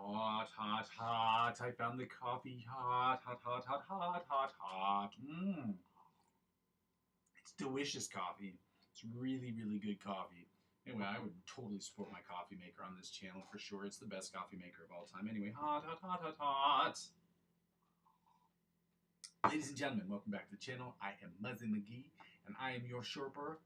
hot, hot, hot. I found the coffee hot, hot, hot, hot, hot, hot, hot. It's delicious coffee. It's really, really good coffee. Anyway, I would totally support my coffee maker on this channel for sure. It's the best coffee maker of all time. Anyway, hot, hot, hot, hot, hot. Ladies and gentlemen, welcome back to the channel. I am Muzzy McGee, and I am your Sherpa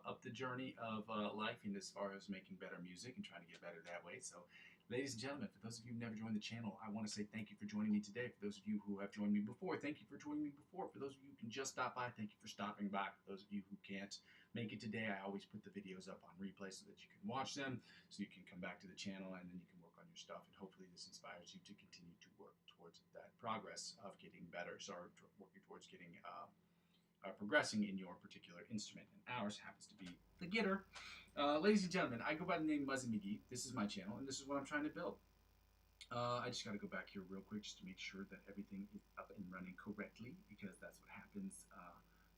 up the journey of life and as far as making better music and trying to get better that way. So, ladies and gentlemen, for those of you who've never joined the channel, I want to say thank you for joining me today. For those of you who have joined me before, thank you for joining me before. For those of you who can just stop by, thank you for stopping by. For those of you who can't make it today, I always put the videos up on replay so that you can watch them, so you can come back to the channel and then you can work on your stuff, and hopefully this inspires you to continue to work towards that progress of getting better, so working towards getting progressing in your particular instrument, and ours happens to be the guitar. Ladies and gentlemen, I go by the name Muzzy McGee. This is my channel, and this is what I'm trying to build. I just got to go back here real quick just to make sure that everything is up and running correctly, because that's what happens.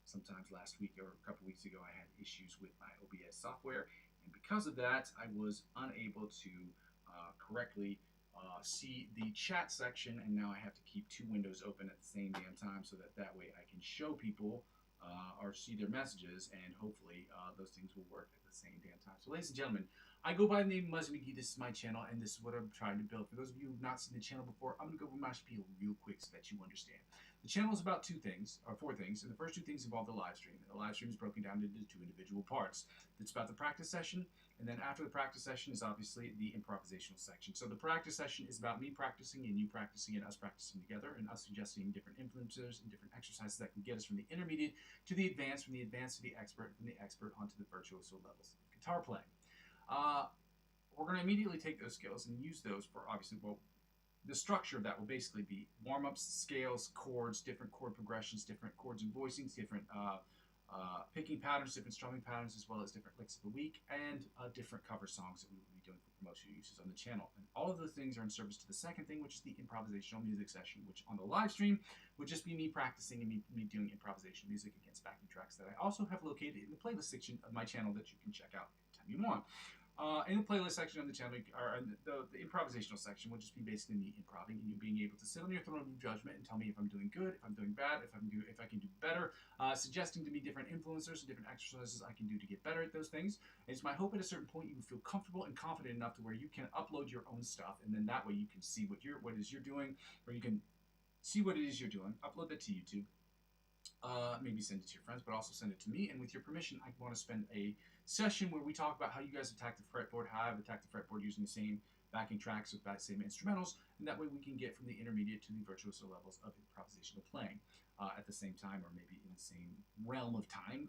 Sometimes last week or a couple weeks ago, I had issues with my OBS software, and because of that, I was unable to correctly see the chat section, and now I have to keep two windows open at the same damn time so that way I can show people or see their messages, and hopefully those things will work at the same damn time. So ladies and gentlemen, I go by the name Muzzy McGee. This is my channel, and this is what I'm trying to build. For those of you who have not seen the channel before, I'm going to go over my spiel real quick so that you understand. The channel is about four things, and the first two things involve the live stream. The live stream is broken down into two individual parts. It's about the practice session, and then after the practice session is obviously the improvisational section. So the practice session is about me practicing and you practicing and us practicing together, and us suggesting different influencers and different exercises that can get us from the intermediate to the advanced, from the advanced to the expert, from the expert onto the virtuoso levels of guitar playing. We're going to immediately take those skills and use those for, obviously, well, the structure of that will basically be warm-ups, scales, chords, different chord progressions, different chords and voicings, different picking patterns, different strumming patterns, as well as different licks of the week, and different cover songs that we will be doing for promotional uses on the channel. And all of those things are in service to the second thing, which is the improvisational music session, which on the live stream would just be me practicing and me doing improvisational music against backing tracks that I also have located in the playlist section of my channel that you can check out anytime you want. In the playlist section of the channel, or the improvisational section, will just be basically me improving and you being able to sit on your throne of judgment and tell me if I'm doing good, if I'm doing bad, if I can do better, suggesting to me different influencers and different exercises I can do to get better at those things. And it's my hope at a certain point you will feel comfortable and confident enough to where you can upload your own stuff, and then that way you can see what it is you're doing, or you can see what it is you're doing, upload that to YouTube. Maybe send it to your friends, but also send it to me. And with your permission, I want to spend a session where we talk about how you guys attack the fretboard, how I've attacked the fretboard using the same backing tracks with that same instrumentals, and that way we can get from the intermediate to the virtuoso levels of improvisational playing at the same time, or maybe in the same realm of time.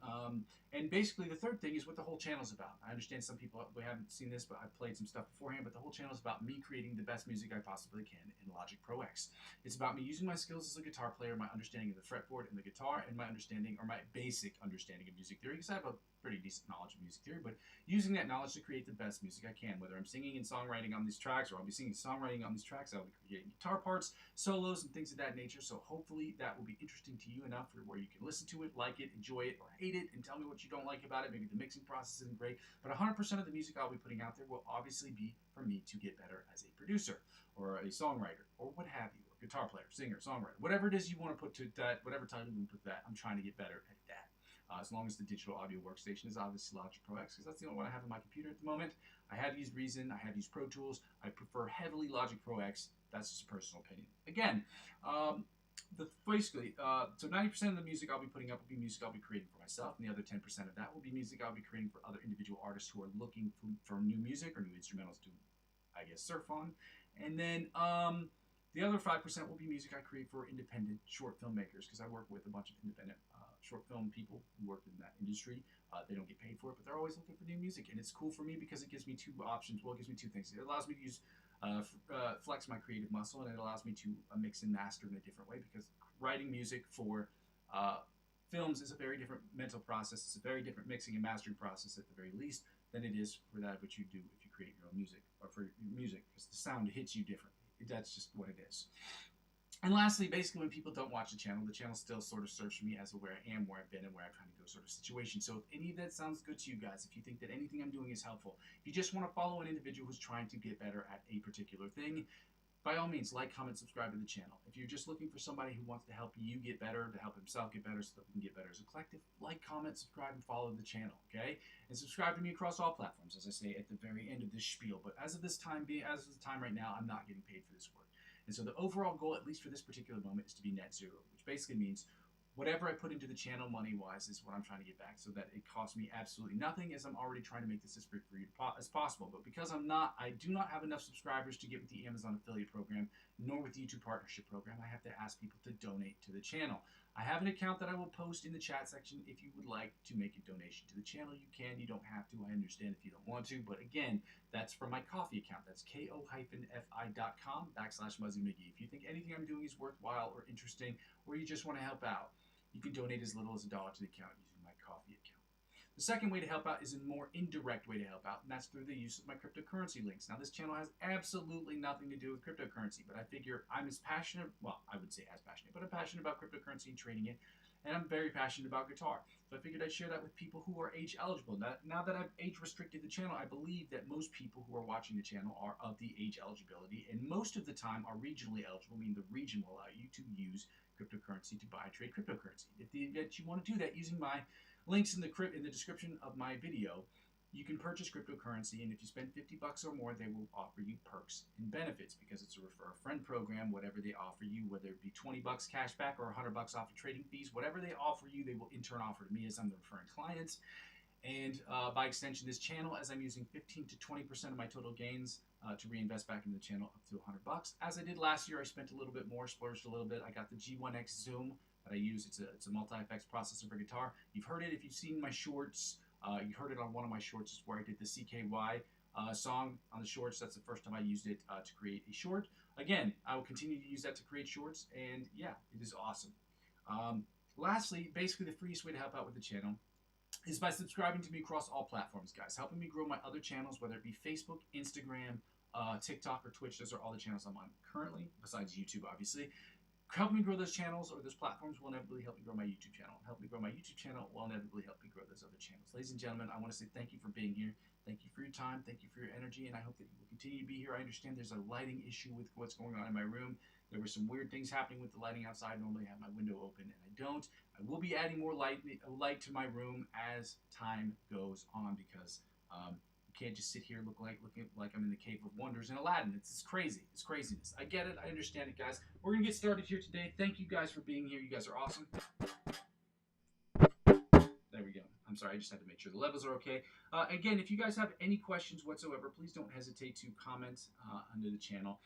And basically the third thing is what the whole channel is about. I understand some people, we haven't seen this, but I've played some stuff beforehand, but the whole channel is about me creating the best music I possibly can in Logic Pro X. It's about me using my skills as a guitar player, my understanding of the fretboard and the guitar, and my understanding, or my basic understanding of music theory, because I have a pretty decent knowledge of music theory, but using that knowledge to create the best music I can, whether I'm singing and songwriting on these tracks, or I'll be singing songwriting on these tracks, I'll be creating guitar parts, solos, and things of that nature. So hopefully that will be interesting to you enough for where you can listen to it, like it, enjoy it, or hate it, and tell me what you don't like about it. Maybe the mixing process isn't great, but 100% of the music I'll be putting out there will obviously be for me to get better as a producer, or a songwriter, or what have you, or guitar player, singer, songwriter, whatever it is you want to put to that, whatever title you want to put that, I'm trying to get better at that. As long as the digital audio workstation is obviously Logic Pro X, because that's the only one I have on my computer at the moment. I have used Reason, I have used Pro Tools. I prefer heavily Logic Pro X. That's just a personal opinion. Again, basically, so 90% of the music I'll be putting up will be music I'll be creating for myself, and the other 10% of that will be music I'll be creating for other individual artists who are looking for new music or new instrumentals to, I guess, surf on. And then the other 5% will be music I create for independent short filmmakers, because I work with a bunch of independent short film people who work in that industry. They don't get paid for it, but they're always looking for new music, and it's cool for me because it gives me two options. Well, it gives me two things. It allows me to use flex my creative muscle, and it allows me to mix and master in a different way, because writing music for films is a very different mental process. It's a very different mixing and mastering process at the very least than it is for that which you do if you create your own music, or for your music, because the sound hits you differently. That's just what it is. And lastly, basically, when people don't watch the channel still sort of serves for me as a where I am, where I've been, and where I'm trying to go sort of situation. So if any of that sounds good to you guys, if you think that anything I'm doing is helpful, if you just want to follow an individual who's trying to get better at a particular thing, by all means, like, comment, subscribe to the channel. If you're just looking for somebody who wants to help you get better, to help himself get better so that we can get better as a collective, like, comment, subscribe, and follow the channel, okay? And subscribe to me across all platforms, as I say at the very end of this spiel. But as of the time right now, I'm not getting paid for this work. And so the overall goal, at least for this particular moment, is to be net zero, which basically means whatever I put into the channel money-wise is what I'm trying to get back, so that it costs me absolutely nothing, as I'm already trying to make this as free for you as possible. But because I do not have enough subscribers to get with the Amazon affiliate program, nor with the YouTube partnership program, I have to ask people to donate to the channel. I have an account that I will post in the chat section. If you would like to make a donation to the channel, you can. You don't have to. I understand if you don't want to. But again, that's from my Ko-fi account. That's ko-fi.com/Muzzy McGee. If you think anything I'm doing is worthwhile or interesting, or you just want to help out, you can donate as little as $1 to the account using my Ko-fi account. The second way to help out is a more indirect way to help out, and that's through the use of my cryptocurrency links. Now, this channel has absolutely nothing to do with cryptocurrency, but I figure I'm as passionate, well, I would say as passionate, but I'm passionate about cryptocurrency and trading it, and I'm very passionate about guitar. So I figured I'd share that with people who are age eligible. Now that I've age restricted the channel, I believe that most people who are watching the channel are of the age eligibility, and most of the time are regionally eligible, meaning the region will allow you to use cryptocurrency to buy and trade cryptocurrency. If you want to do that using my links in the description of my video, you can purchase cryptocurrency, and if you spend $50 or more, they will offer you perks and benefits because it's a refer a friend program. Whatever they offer you, whether it be $20 cash back or $100 off of trading fees, whatever they offer you, they will in turn offer to me as I'm the referring client. And by extension, this channel, as I'm using 15 to 20% of my total gains to reinvest back into the channel up to $100. As I did last year, I spent a little bit more, splurged a little bit. I got the G1X Zoom that I use. It's a multi-effects processor for guitar. You've heard it if you've seen my shorts. You heard it on one of my shorts where I did the CKY song on the shorts. That's the first time I used it to create a short. Again, I will continue to use that to create shorts, and yeah, it is awesome. Lastly, basically the freest way to help out with the channel is by subscribing to me across all platforms, guys. Helping me grow my other channels, whether it be Facebook, Instagram, TikTok, or Twitch. Those are all the channels I'm on currently, besides YouTube, obviously. Helping me grow those channels or those platforms will inevitably help me grow my YouTube channel. Help me grow my YouTube channel will inevitably help me grow those other channels. Ladies and gentlemen, I want to say thank you for being here. Thank you for your time. Thank you for your energy, and I hope that you will continue to be here. I understand there's a lighting issue with what's going on in my room. There were some weird things happening with the lighting outside. Normally I have my window open, and I don't. I will be adding more light to my room as time goes on, because you can't just sit here looking like I'm in the Cave of Wonders in Aladdin. It's crazy. It's craziness. I get it. I understand it, guys. We're going to get started here today. Thank you guys for being here. You guys are awesome. There we go. I'm sorry, I just had to make sure the levels are okay. Again, if you guys have any questions whatsoever, please don't hesitate to comment under the channel.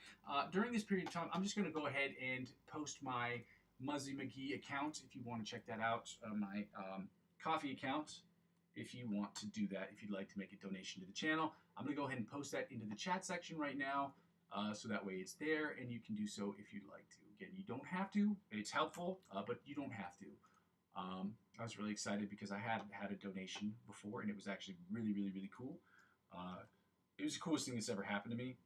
During this period of time, I'm just going to go ahead and post my Muzzy McGee account if you want to check that out, my Ko-fi account, if you want to do that, if you'd like to make a donation to the channel. I'm going to go ahead and post that into the chat section right now, so that way it's there, and you can do so if you'd like to. Again, you don't have to. It's helpful, but you don't have to. I was really excited because I had a donation before, and it was actually really, really, really cool. It was the coolest thing that's ever happened to me.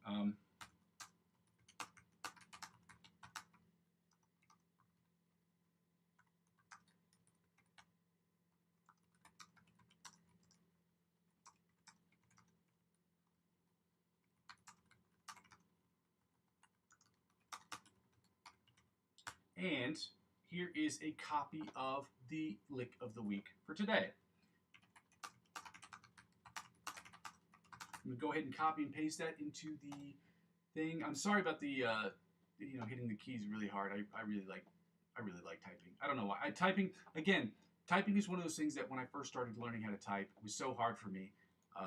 And here is a copy of the lick of the week for today. I'm going to go ahead and copy and paste that into the thing. I'm sorry about the hitting the keys really hard. I really like typing. I don't know why. Typing is one of those things that when I first started learning how to type, it was so hard for me,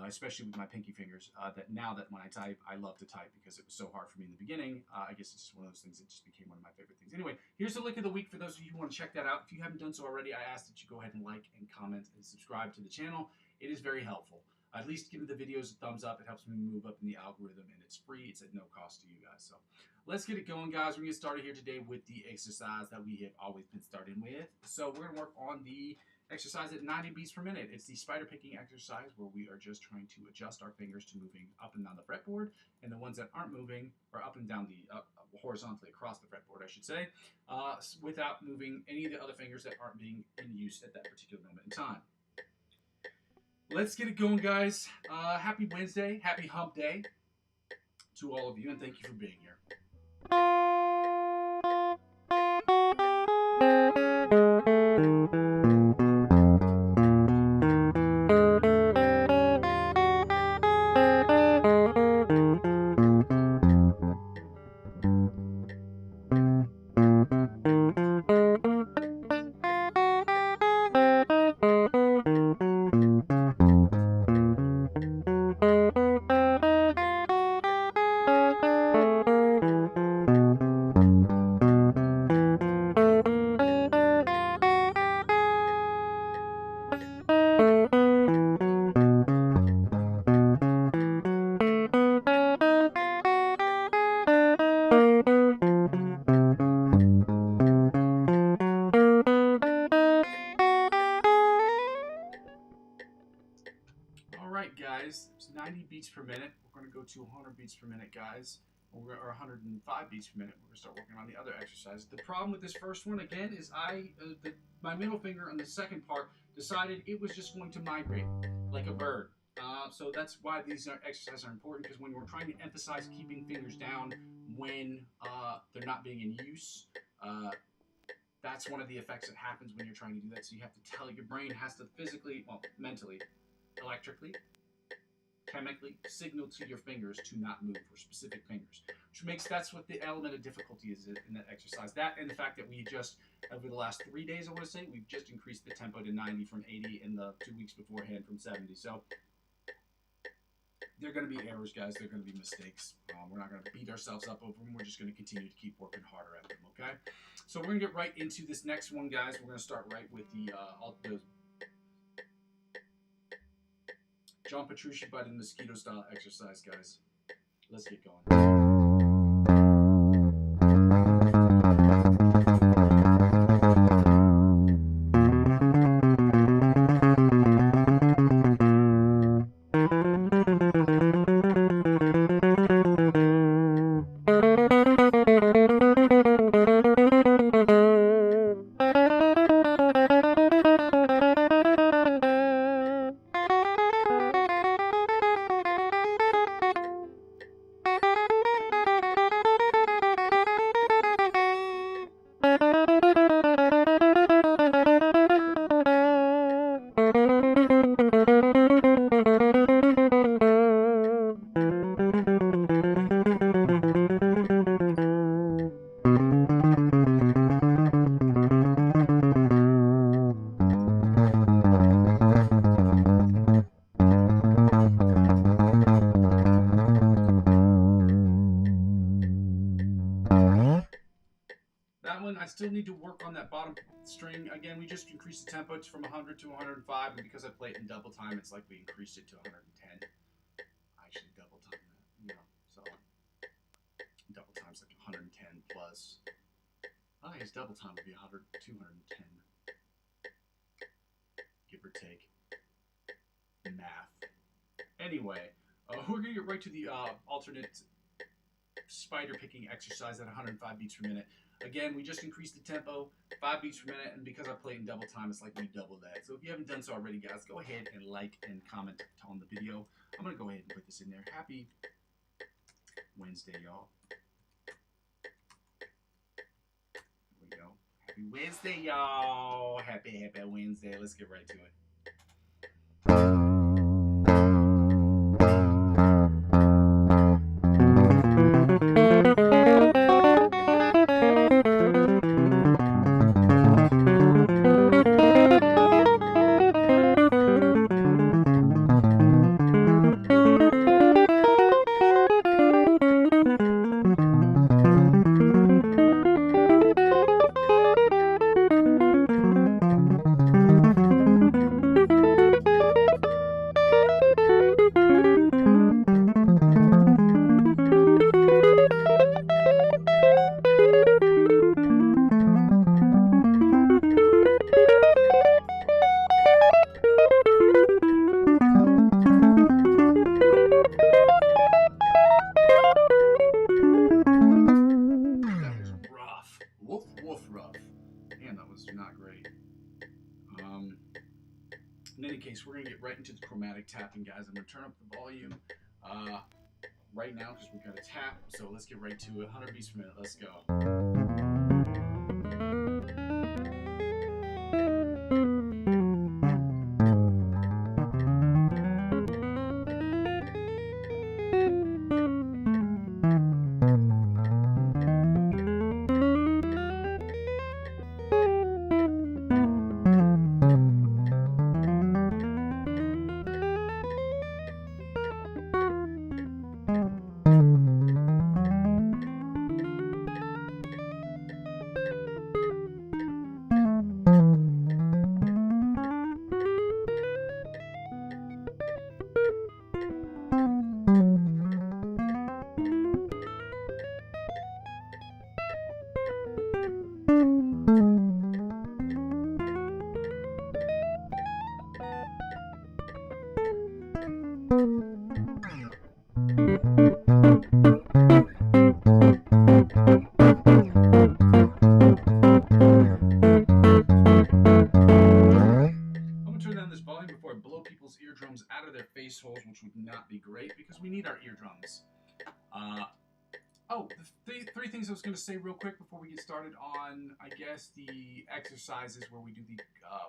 especially with my pinky fingers, that now that when I type, I love to type because it was so hard for me in the beginning. I guess it's just one of those things that just became one of my favorite things. Anyway, here's the lick of the week for those of you who want to check that out. If you haven't done so already, I ask that you go ahead and like and comment and subscribe to the channel. It is very helpful. At least give the videos a thumbs up. It helps me move up in the algorithm, and it's free. It's at no cost to you guys. So let's get it going, guys. We're going to get started here today with the exercise that we have always been starting with. So we're going to work on the exercise at 90 beats per minute. It's the spider picking exercise where we are just trying to adjust our fingers to moving up and down the fretboard, and the ones that aren't moving are up and down the horizontally across the fretboard, I should say, without moving any of the other fingers that aren't being in use at that particular moment in time. Let's get it going, guys. Happy Wednesday, happy hump day to all of you, and thank you for being here. Guys, it's 90 beats per minute. We're going to go to 100 beats per minute, guys, or 105 beats per minute. We're going to start working on the other exercises. The problem with this first one, again, is my middle finger on the second part decided it was just going to migrate like a bird. So that's why these exercises are important, because when we're trying to emphasize keeping fingers down when they're not being in use, that's one of the effects that happens when you're trying to do that. So you have to tell your brain has to physically, well, mentally, electrically, chemically signal to your fingers to not move, for specific fingers, which makes, that's what the element of difficulty is in that exercise. That and the fact that we just, over the last 3 days, I want to say, we've just increased the tempo to 90 from 80 in the 2 weeks beforehand from 70. So there are going to be errors, guys. There are going to be mistakes. We're not going to beat ourselves up over them. We're just going to continue to keep working harder at them, okay? So we're going to get right into this next one, guys. We're going to start right with the John Petrucci by the mosquito style exercise, guys. Let's get going. I still need to work on that bottom string. Again, we just increased the tempo from 100 to 105, and because I play it in double time, it's like we increased it to 110. I actually double time that, you know, so double time's like 110 plus. I guess double time would be 100, 210, give or take. Math. Anyway, we're gonna get right to the alternate spider picking exercise at 105 beats per minute. Again, we just increased the tempo, 5 beats per minute, and because I played in double time, it's like we doubled that. So if you haven't done so already, guys, go ahead and like and comment on the video. I'm going to go ahead and put this in there. Happy Wednesday, y'all. There we go. Happy Wednesday, y'all. Happy Wednesday. Let's get right to it. into the chromatic tapping, guys. I'm going to turn up the volume right now because we've got a tap. So let's get right to it. 100 beats per minute. Let's go. Before I blow people's eardrums out of their face holes, which would not be great because we need our eardrums. The three things I was going to say real quick before we get started on, I guess, the exercises where we do the,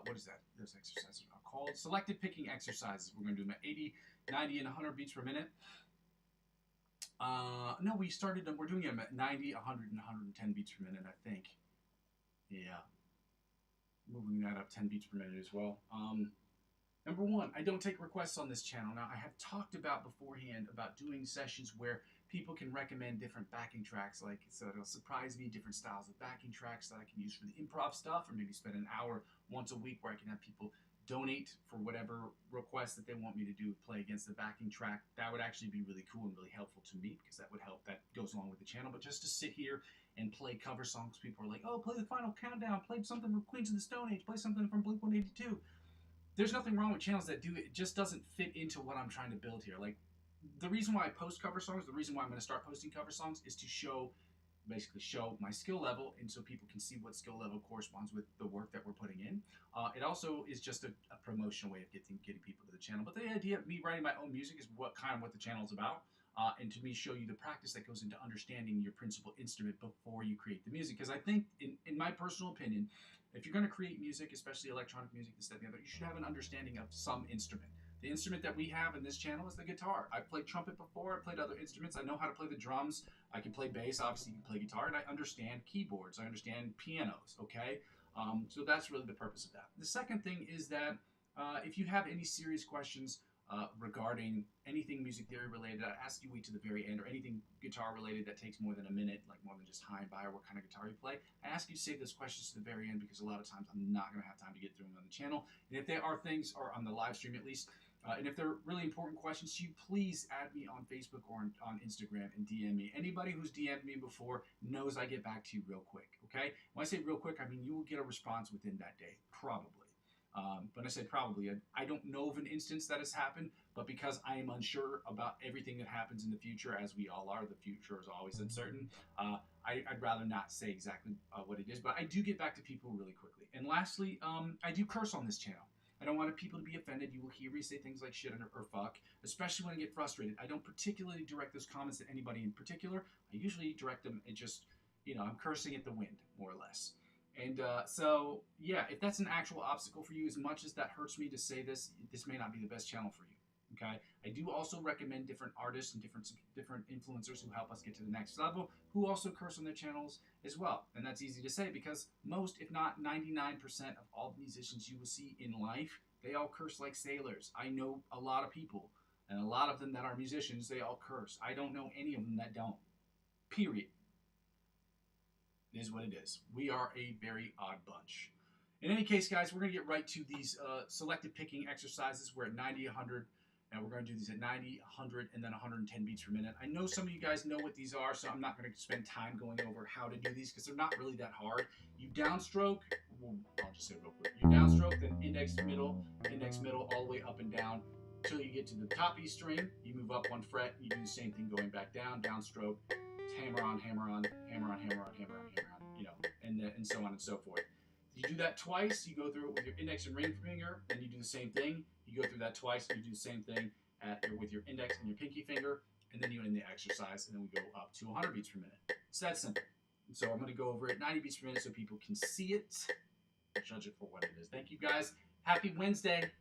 what is that? Those exercises are called selected picking exercises. We're going to do them at 80, 90, and 100 beats per minute. No, we're doing them at 90, 100, and 110 beats per minute, I think. Yeah. Moving that up 10 beats per minute as well. Number one, I don't take requests on this channel. Now, I have talked about beforehand about doing sessions where people can recommend different backing tracks, like, so it'll surprise me, different styles of backing tracks that I can use for the improv stuff, or maybe spend an hour once a week where I can have people donate for whatever request that they want me to do, play against the backing track. That would actually be really cool and really helpful to me because that would help, that goes along with the channel. But just to sit here and play cover songs, people are like, oh, play the Final Countdown, play something from Queens of the Stone Age, play something from Blink-182. There's nothing wrong with channels that do it. It just doesn't fit into what I'm trying to build here. Like, the reason why I post cover songs, the reason why I'm going to start posting cover songs is to basically show my skill level, and so people can see what skill level corresponds with the work that we're putting in. It also is just a promotional way of getting people to the channel. But the idea of me writing my own music is what the channel is about. And to me, show you the practice that goes into understanding your principal instrument before you create the music. Because I think, in my personal opinion, if you're going to create music, especially electronic music, this, that, and the other, you should have an understanding of some instrument. The instrument that we have in this channel is the guitar. I've played trumpet before. I've played other instruments. I know how to play the drums. I can play bass. Obviously, you can play guitar. And I understand keyboards. I understand pianos, okay? So that's really the purpose of that. The second thing is that if you have any serious questions regarding anything music theory related, I ask you wait to the very end, or anything guitar related that takes more than a minute, like more than just hi and bye or what kind of guitar you play. I ask you to save those questions to the very end because a lot of times I'm not going to have time to get through them on the channel. And if there are things, or on the live stream at least, and if they're really important questions to you, please add me on Facebook or on Instagram and DM me. Anybody who's DM'd me before knows I get back to you real quick, okay? When I say real quick, I mean you will get a response within that day, probably. When I say probably, I don't know of an instance that has happened, but because I am unsure about everything that happens in the future, as we all are, the future is always uncertain, I'd rather not say exactly what it is, but I do get back to people really quickly. And lastly, I do curse on this channel. I don't want people to be offended. You will hear me say things like shit or fuck, especially when I get frustrated. I don't particularly direct those comments at anybody in particular. I usually direct them at just, I'm cursing at the wind, more or less. And so, yeah, if that's an actual obstacle for you, as much as that hurts me to say this, this may not be the best channel for you, okay? I do also recommend different artists and different influencers who help us get to the next level, who also curse on their channels as well. And that's easy to say because most, if not 99% of all the musicians you will see in life, they all curse like sailors. I know a lot of people, and a lot of them that are musicians, they all curse. I don't know any of them that don't, period. It is what it is. We are a very odd bunch. In any case, guys, we're going to get right to these selected picking exercises. We're at 90, 100, and we're going to do these at 90, 100, and then 110 beats per minute. I know some of you guys know what these are, so I'm not going to spend time going over how to do these because they're not really that hard. You downstroke, I'll just say it real quick. You downstroke, then index, middle, all the way up and down until you get to the top E string. You move up one fret. You do the same thing going back down, downstroke. Hammer on, hammer on, hammer on, hammer on, hammer on, hammer on, and so on and so forth. You do that twice. You go through it with your index and ring finger, then you do the same thing. You go through that twice. You do the same thing with your index and your pinky finger, and then you end the exercise, and then we go up to 100 beats per minute. It's that simple. And so I'm going to go over it 90 beats per minute so people can see it and judge it for what it is. Thank you guys. Happy Wednesday.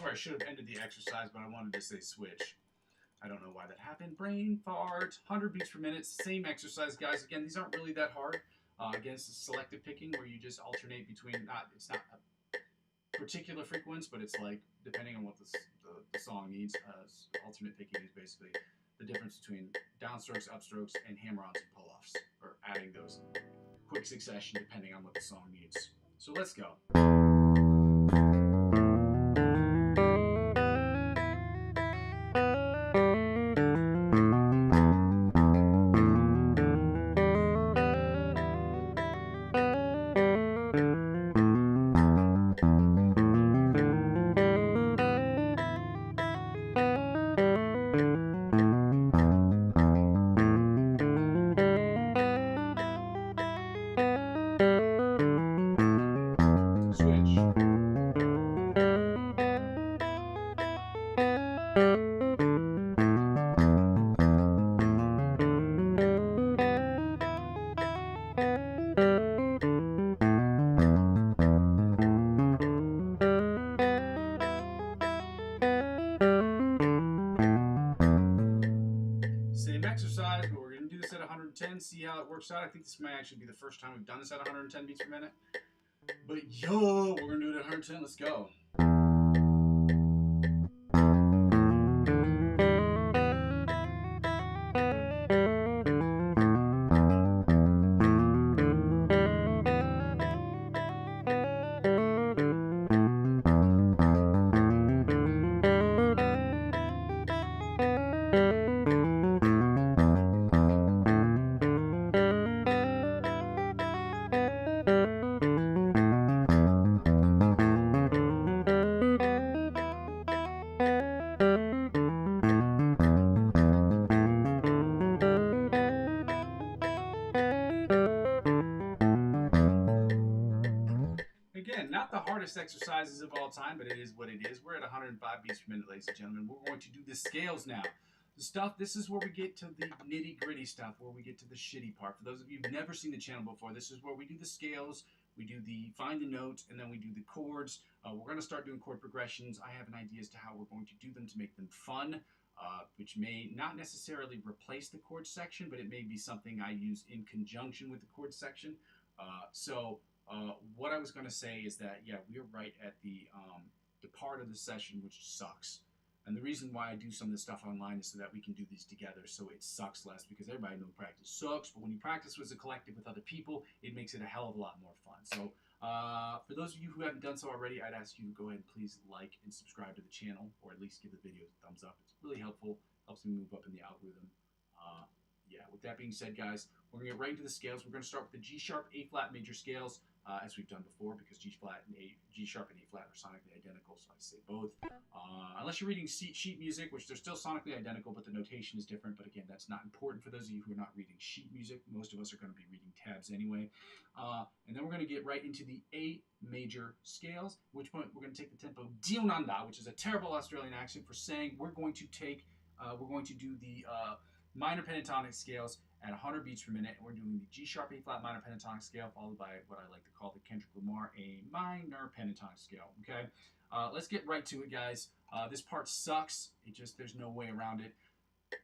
I should have ended the exercise, but I wanted to say switch. I don't know why that happened. Brain fart. 100 beats per minute. Same exercise, guys. Again, these aren't really that hard. Again, it's selective picking where you just alternate between, it's not a particular frequency, but it's like, depending on what the song needs, alternate picking is basically the difference between downstrokes, upstrokes, and hammer-ons and pull-offs, or adding those quick succession depending on what the song needs. So let's go. Exercise, but we're going to do this at 110, see how it works out. I think this might actually be the first time we've done this at 110 beats per minute. But yo, we're going to do it at 110. Let's go. Again, not the hardest exercises of all time, but it is what it is. We're at 105 beats per minute, ladies and gentlemen. We're going to do the scales now. The stuff, this is where we get to the nitty-gritty stuff, where we get to the shitty part. For those of you who've never seen the channel before, this is where we do the scales, we do the find the notes, and then we do the chords. We're going to start doing chord progressions. I have an idea as to how we're going to do them to make them fun, which may not necessarily replace the chord section, but it may be something I use in conjunction with the chord section. What I was going to say is that, yeah, we're right at the part of the session which sucks. And the reason why I do some of this stuff online is so that we can do these together so it sucks less, because everybody knows practice sucks, but when you practice as a collective with other people, it makes it a hell of a lot more fun. So for those of you who haven't done so already, I'd ask you to go ahead and please like and subscribe to the channel, or at least give the video a thumbs up. It's really helpful, helps me move up in the algorithm. Yeah, with that being said, guys, we're going to get right into the scales. We're going to start with the G sharp, A flat major scales, as we've done before, because G sharp and A flat are sonically identical, so I say both. Unless you're reading sheet music, which they're still sonically identical, but the notation is different. But again, that's not important for those of you who are not reading sheet music. Most of us are going to be reading tabs anyway. And then we're going to get right into the A major scales, at which point we're going to take the tempo Dionanda, which is a terrible Australian accent for saying we're going to do the minor pentatonic scales at 100 beats per minute. And we're doing the G sharp, A flat minor pentatonic scale, followed by what I like to call the Kendrick Lamar A minor pentatonic scale. Okay, let's get right to it, guys. This part sucks. There's no way around it.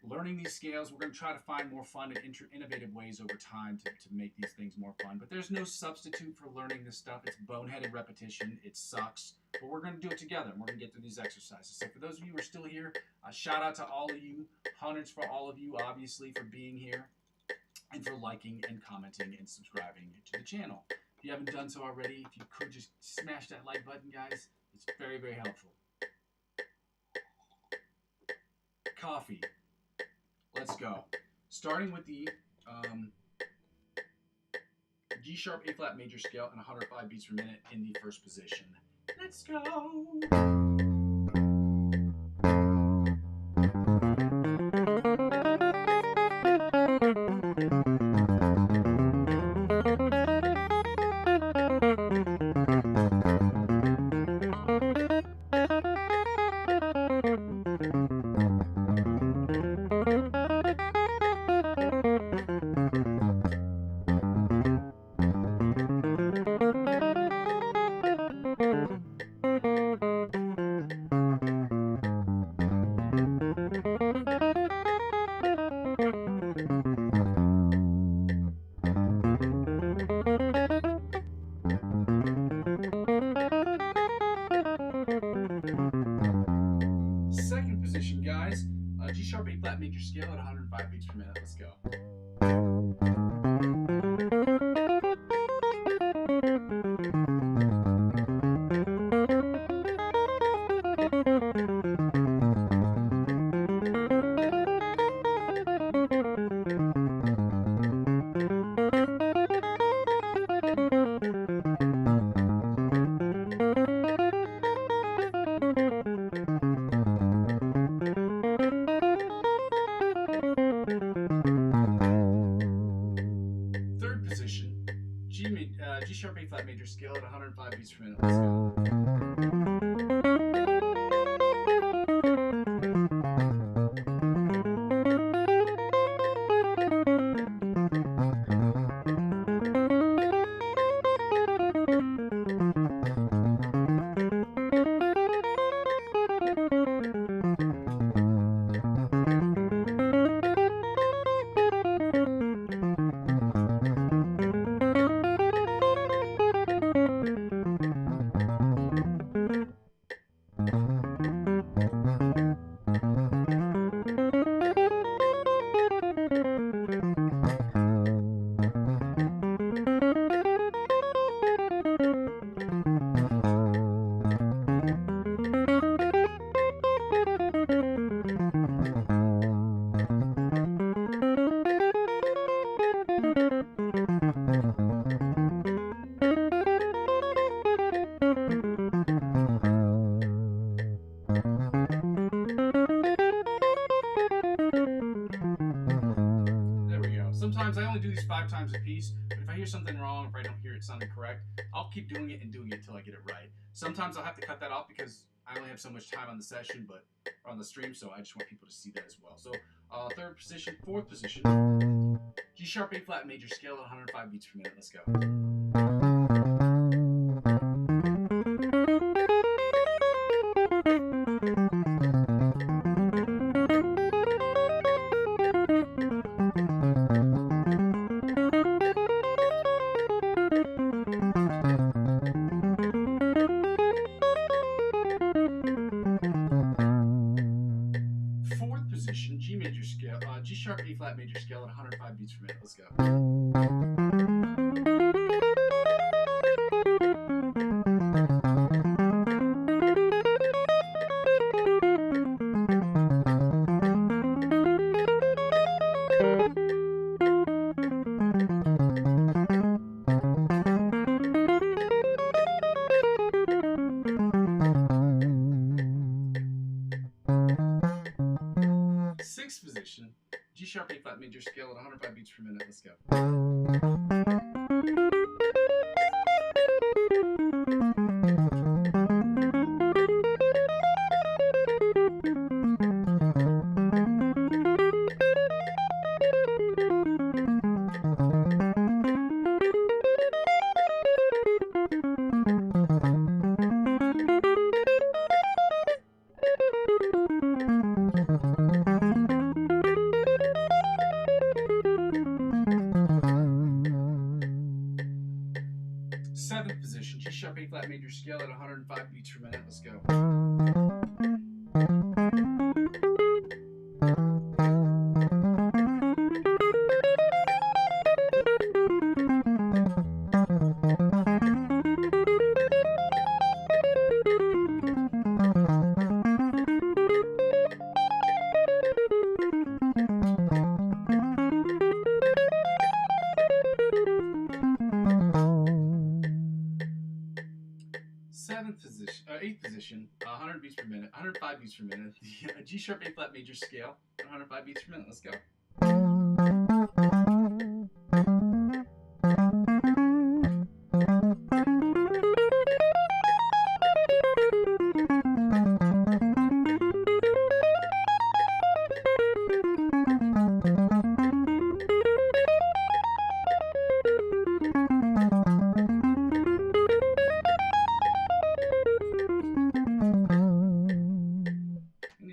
learning these scales. We're going to try to find more fun and innovative ways over time to make these things more fun. But there's no substitute for learning this stuff. It's boneheaded repetition. It sucks. But we're going to do it together, and we're going to get through these exercises. So for those of you who are still here, shout out to all of you. Hundreds for all of you, obviously, for being here and for liking and commenting and subscribing to the channel. If you haven't done so already, if you could just smash that like button, guys. It's very, very helpful. Coffee. Let's go. Starting with the G sharp A flat major scale and 105 beats per minute in the first position. Let's go. Second position, guys. G sharp A flat major scale at 105 beats per minute. Let's go. G sharp A flat major scale at 105 beats per minute. Let's go. Sometimes I only do these 5 times a piece, but if I hear something wrong, if I don't hear it sounding correct, I'll keep doing it and doing it until I get it right. Sometimes I'll have to cut that off because I only have so much time on the session, but on the stream, so I just want people to see that as well. So third position, fourth position, G sharp A flat major scale at 105 beats per minute. Let's go. G sharp A flat major scale at 105 beats per minute. Let's go. Sixth position, G sharp A flat major scale at 105 beats per minute. Let's go. Seventh position, G sharp A flat major scale at 105 beats per minute. Let's go. Eighth position, 100 beats per minute, 105 beats per minute. The G sharp A flat major scale, 105 beats per minute. Let's go.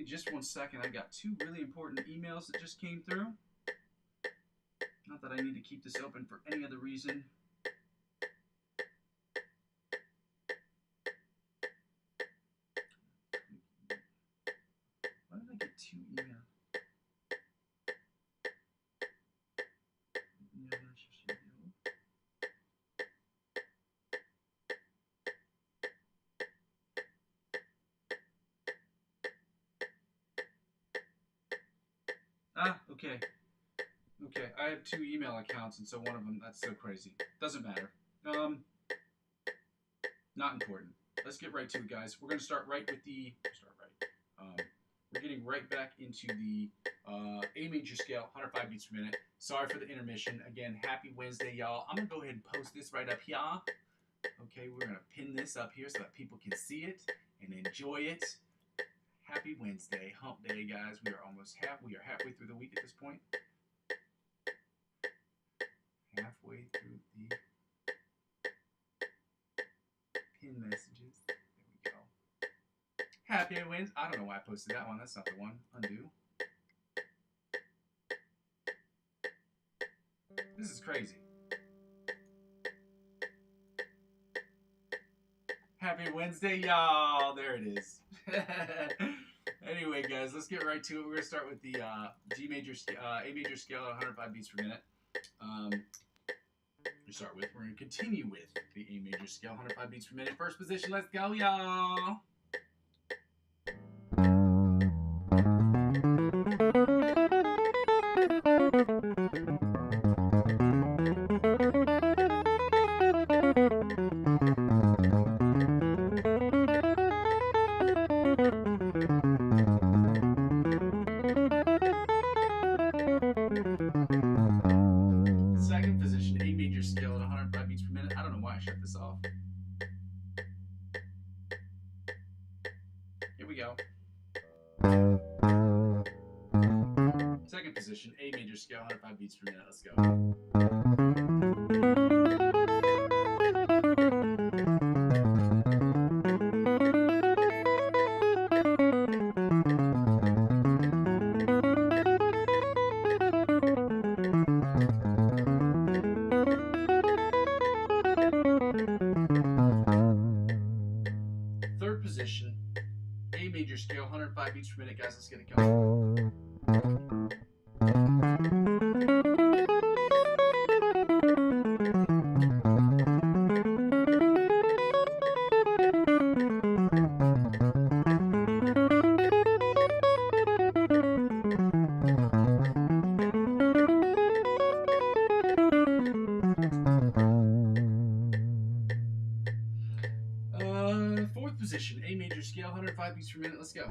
Just 1 second, I got 2 really important emails that just came through. Not that I need to keep this open for any other reason. Why did I get 2 emails? Okay. Okay, I have 2 email accounts, and so one of them, that's so crazy. Doesn't matter. Not important. Let's get right to it, guys. We're going to start right with the, we're getting right back into the A major scale, 105 beats per minute. Sorry for the intermission. Again, happy Wednesday, y'all. I'm going to go ahead and post this right up here. Okay, we're going to pin this up here so that people can see it and enjoy it. Happy Wednesday, hump day, guys. We are halfway through the week at this point. Halfway through the pin messages. There we go. Happy Wednesday. I don't know why I posted that one. That's not the one. Undo. This is crazy. Happy Wednesday, y'all. There it is. Anyway, guys, let's get right to it. We're going to start with the A major scale at 105 beats per minute. We're going to continue with the A major scale, 105 beats per minute. First position, let's go, y'all. Second position, A major scale at 105 beats per minute. I don't know why I shut this off. Here we go. Second position, A major scale, 105 beats per minute. Let's go. Third position, A major scale, 105 beats per minute. Guys, let's get it going. Fourth position, A major scale, 105 beats per minute. Let's go.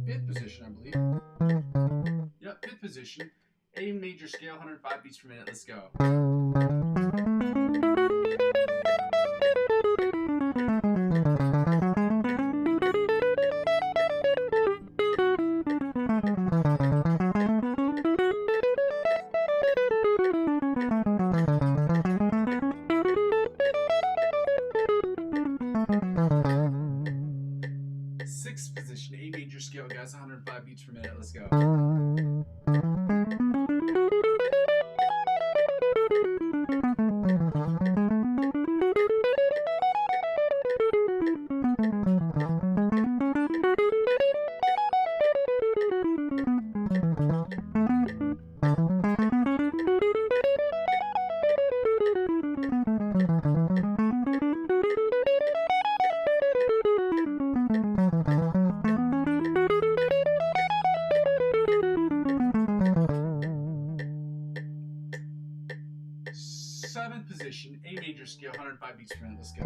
Fifth position, I believe. position, A major scale, 105 beats per minute. Let's go. Sixth position, A major scale, guys, 105 beats per minute. Let's go. Seventh position, A major scale, 105 beats per minute. Let's go.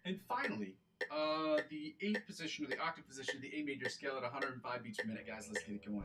And finally, the eighth position, or the octave position, the A major scale at 105 beats per minute. Guys, let's get it going.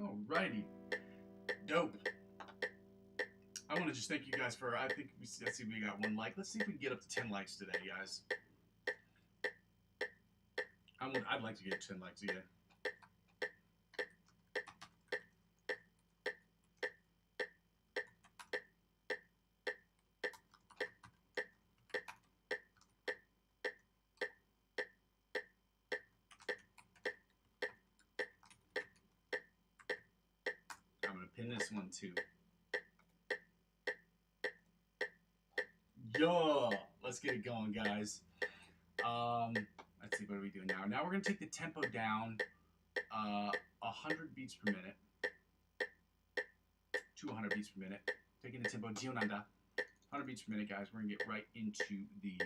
Alrighty, dope. I want to just thank you guys for, I think, let's see, we got 1 like. Let's see if we can get up to 10 likes today, guys. I'd like to get 10 likes again. I'm going to pin this one too. Yo, let's get it going, guys. Let's see, what are we doing now? Now we're going to take the tempo down 100 beats per minute to 100 beats per minute. Taking the tempo down 100 beats per minute, guys. We're going to get right into the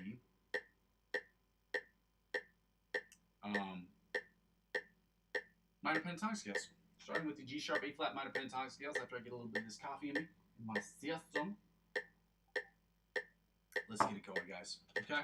minor pentatonic scales. Starting with the G sharp, A flat minor pentatonic scales after I get a little bit of this coffee in me, in my system. Let's get it going, guys. Okay?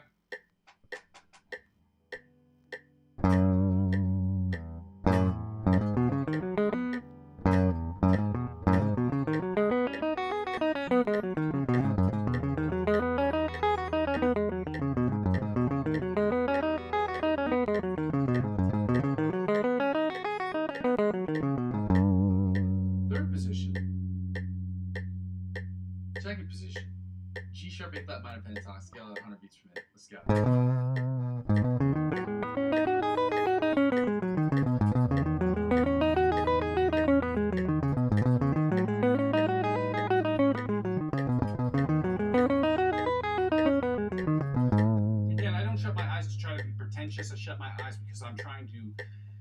Third position. Second position. G sharp, A flat minor pentatonic scale at 100 beats per minute. Let's go. Again, I don't shut my eyes to try to be pretentious. I shut my eyes because I'm trying to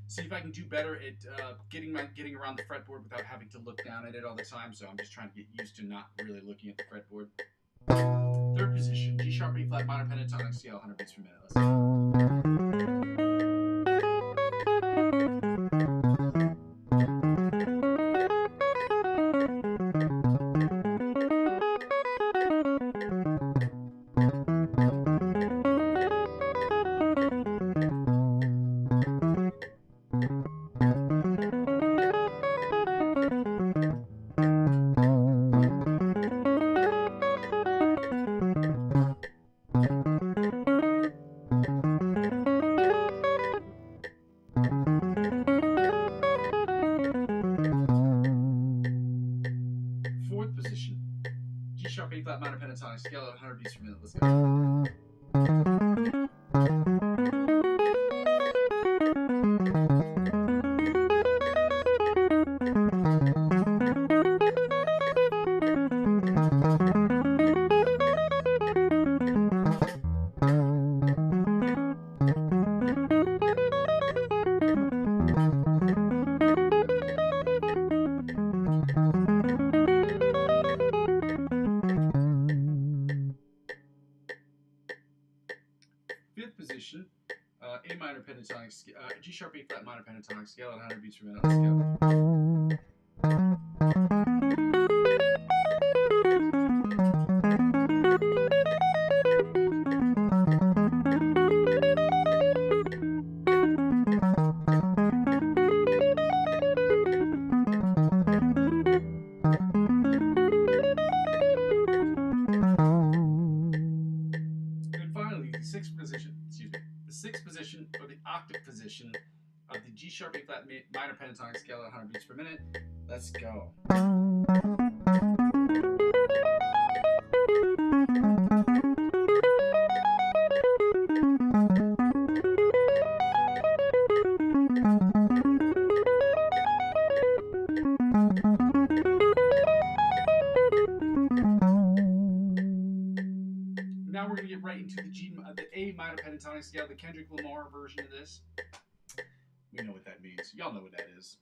see if I can do better at getting around the fretboard without having to look down at it all the time. So I'm just trying to get used to not really looking at the fretboard. Third position, G sharp, A flat minor pentatonic scale, 100 beats per minute. Let's go. 100 beats per minute. Let's go. Fifth position, A minor pentatonic scale, G sharp A flat minor pentatonic scale at 100 beats per minute. Let's go. The sixth position, or the octave position of the G sharp A flat minor pentatonic scale at 100 beats per minute. Let's go. Now we're going to get right into the A minor pentatonic scale, the Kendrick Lamar version of this. We know what that means. Y'all know what that is.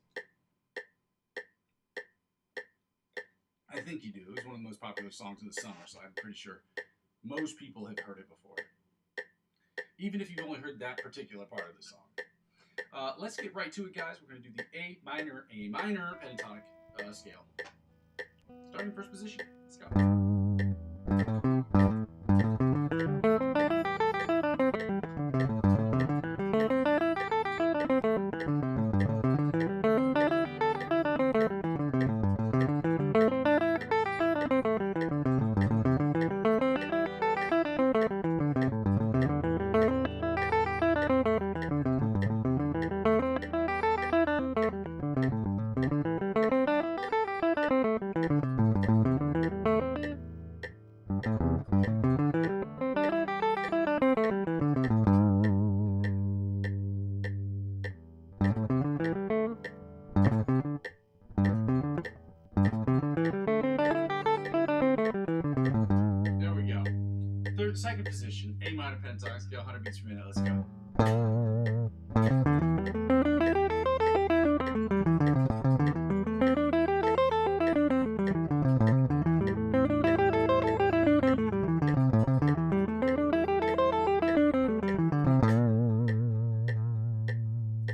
I think you do. It was one of the most popular songs of the summer, so I'm pretty sure most people have heard it before. Even if you've only heard that particular part of the song. Let's get right to it, guys. We're going to do the A minor pentatonic scale. Starting first position. Let's go. Second position, A minor pentatonic scale, 100 beats per minute. Let's go.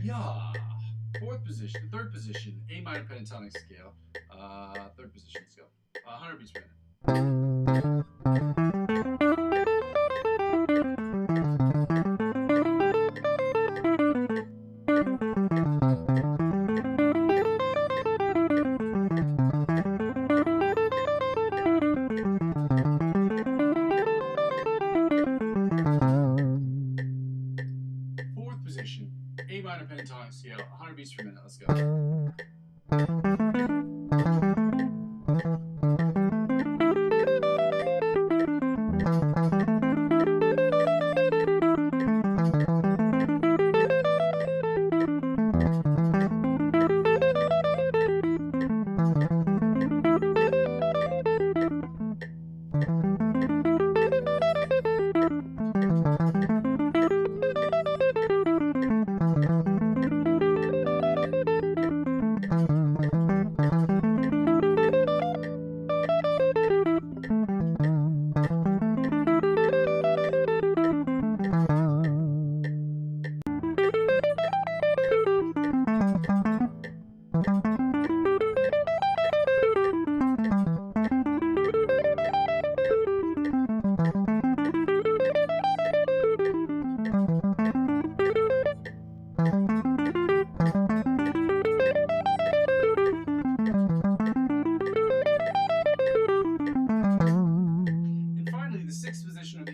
Yeah. Fourth position, third position, A minor pentatonic scale, third position. Let's go. 100 beats per minute. A minor pentatonic scale, 100 beats per minute. Let's go.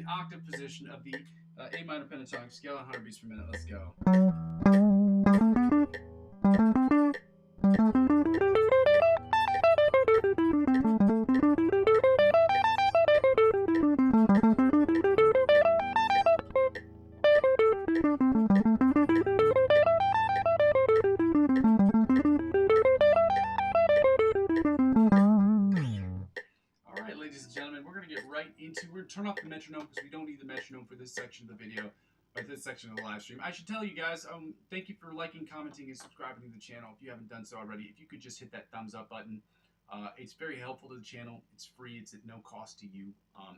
Octave position of the A minor pentatonic scale, 100 beats per minute. Let's go. off the metronome because we don't need the metronome for this section of the video, or this section of the live stream. I should tell you guys, thank you for liking, commenting, and subscribing to the channel. If you haven't done so already, if you could just hit that thumbs up button. It's very helpful to the channel. It's free. It's at no cost to you,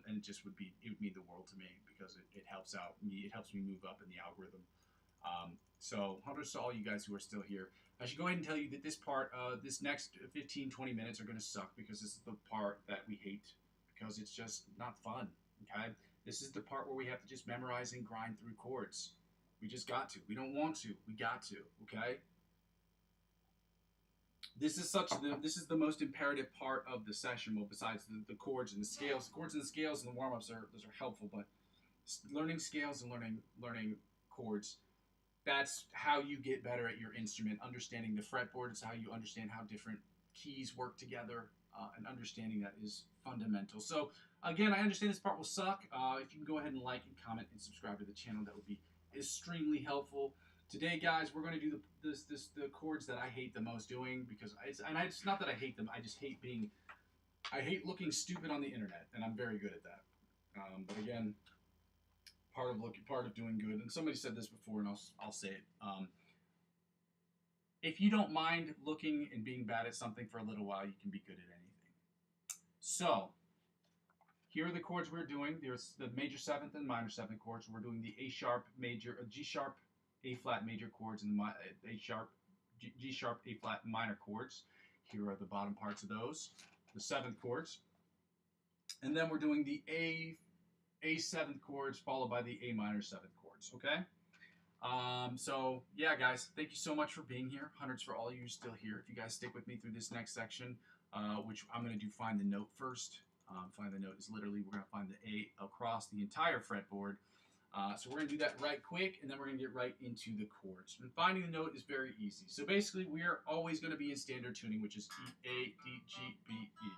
and it would mean the world to me because it helps out me. It helps me move up in the algorithm. So, hunters to all you guys who are still here. I should go ahead and tell you that this part, this next 15-20 minutes are going to suck because this is the part that we hate because it's just not fun. Okay, this is the part where we have to just memorize and grind through chords. We just got to. We don't want to. We got to. Okay. This is the most imperative part of the session. Well, besides the chords and the scales, and the warm-ups those are helpful, but learning scales and learning chords, that's how you get better at your instrument. Understanding the fretboard is how you understand how different keys work together, and understanding that is fundamental. So again, I understand this part will suck. If you can go ahead and like and comment and subscribe to the channel, that would be extremely helpful. Today, guys, we're going to do the chords that I hate the most doing because it's not that I hate them. I just hate I hate looking stupid on the internet, and I'm very good at that. But again, part of doing good. And somebody said this before, and I'll say it. If you don't mind looking and being bad at something for a little while, you can be good at anything. So here are the chords we're doing. There's the major seventh and minor seventh chords. We're doing the A sharp major, G sharp, A flat major chords, and the A sharp, G sharp, A flat minor chords. Here are the bottom parts of those, the seventh chords. And then we're doing the A seventh chords followed by the A minor seventh chords, okay? So yeah, guys, thank you so much for being here. Hundreds for all of you still here. If you guys stick with me through this next section, which I'm going to do find the note first. Find the note is literally, we're going to find the A across the entire fretboard. So we're going to do that right quick, and then we're going to get right into the chords. And finding the note is very easy. So basically, we are always going to be in standard tuning, which is E, A, D, G, B, E.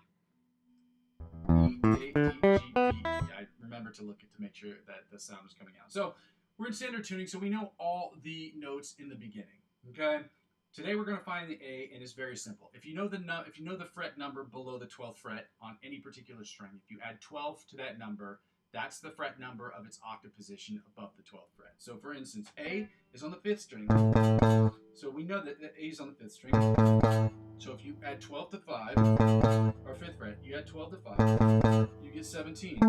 E, A, D, G, B, E. I remember to look at to make sure that the sound is coming out. So we're in standard tuning, so we know all the notes in the beginning. Okay. Today we're going to find the A, and it's very simple. If you know the fret number below the 12th fret on any particular string, if you add 12 to that number, that's the fret number of its octave position above the 12th fret. So for instance, A is on the 5th string. So we know that A is on the 5th string. So if you add 12 to 5, or 5th fret, you add 12 to 5, you get 17.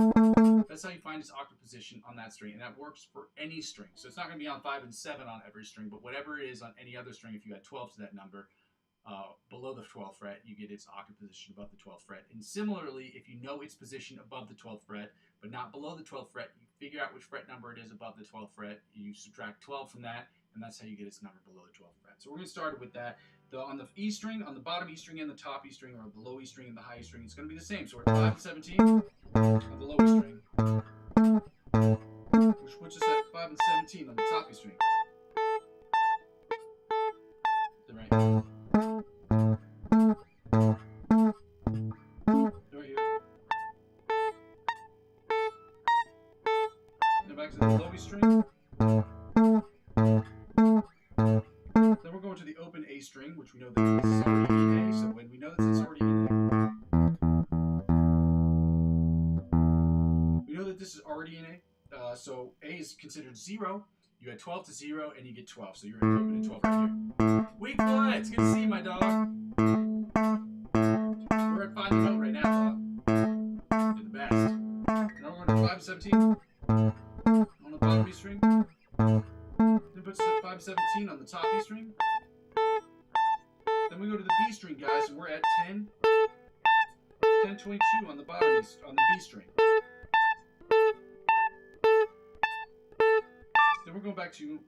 That's how you find its octave position on that string, and that works for any string. So it's not going to be on 5 and 7 on every string, but whatever it is on any other string, if you add 12 to that number, below the 12th fret, you get its octave position above the 12th fret. And similarly, if you know its position above the 12th fret, but not below the 12th fret, you figure out which fret number it is above the 12th fret, you subtract 12 from that, and that's how you get its number below the 12th fret. So we're going to start with that. On the E string, on the bottom E string and the top E string, or the low E string and the high E string, it's going to be the same. So we're at 5 and 17 on the low E string, which puts us at 5 and 17 on the top E string. Then right here. Right here. Then back to the low E string. Then we're going to the open A string, which we know that this is already in A. So when we know that it's already in A, we know that this is already in A. So A is considered 0. You add 12 to 0, and you get 12. So you're at open at 12 right here. Weak foot! It's good to see you, my dog. We're at find the note right now, dog. You're the best. Now we're going to 5 and 17 on the bottom E string. Then puts us at 5 and 17 on the top E string. Then we go to the B string, guys, and we're at 10, 22 on the bottom on the B string. Then we're going back to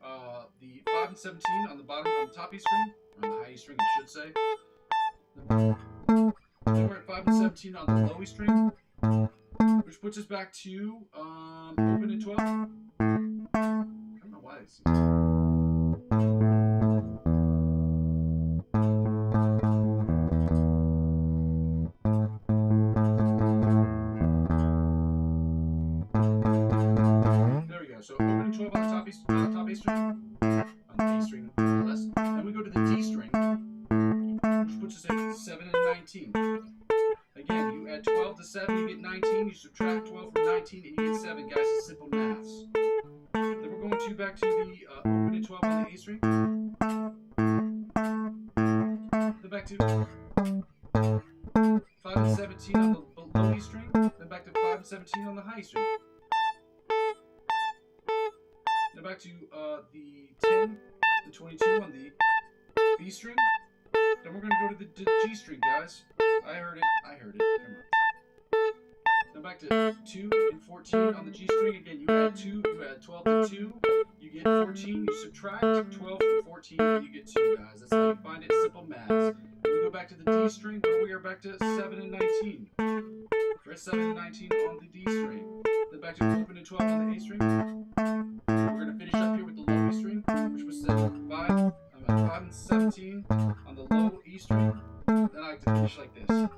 the 5 and 17 on the bottom, on the top E string, or on the high E string, I should say. Then we're at 5 and 17 on the low E string, which puts us back to open at 12. I don't know why this is. There we go. So open at 12 on the top A string, on the A string less. Then we go to the D string, which puts us at 7 and 19. Again, you add 12 to 7, you get 19. You subtract 12 from 19, and you get guys, it's simple maths. Then we're going to back to the open and 12 on the A string. Then back to 5 and 17 on the low E string. Then back to 5 and 17 on the high E string. Then back to the 10 and 22 on the B string. Then we're going to go to the G string, guys. I heard it. Come on. Then back to 2 and 14 on the G string. Again, you add 2, you add 12 to 2, you get 14, you subtract 12 from 14, and you get 2, guys. That's how you find it, simple maths. Then we go back to the D string, where we are back to 7 and 19. Press 7 and 19 on the D string. Then back to open and 12 on the A string. We're going to finish up here with the low E string, which was 5 and 17 on the low E string. Then I like to finish like this.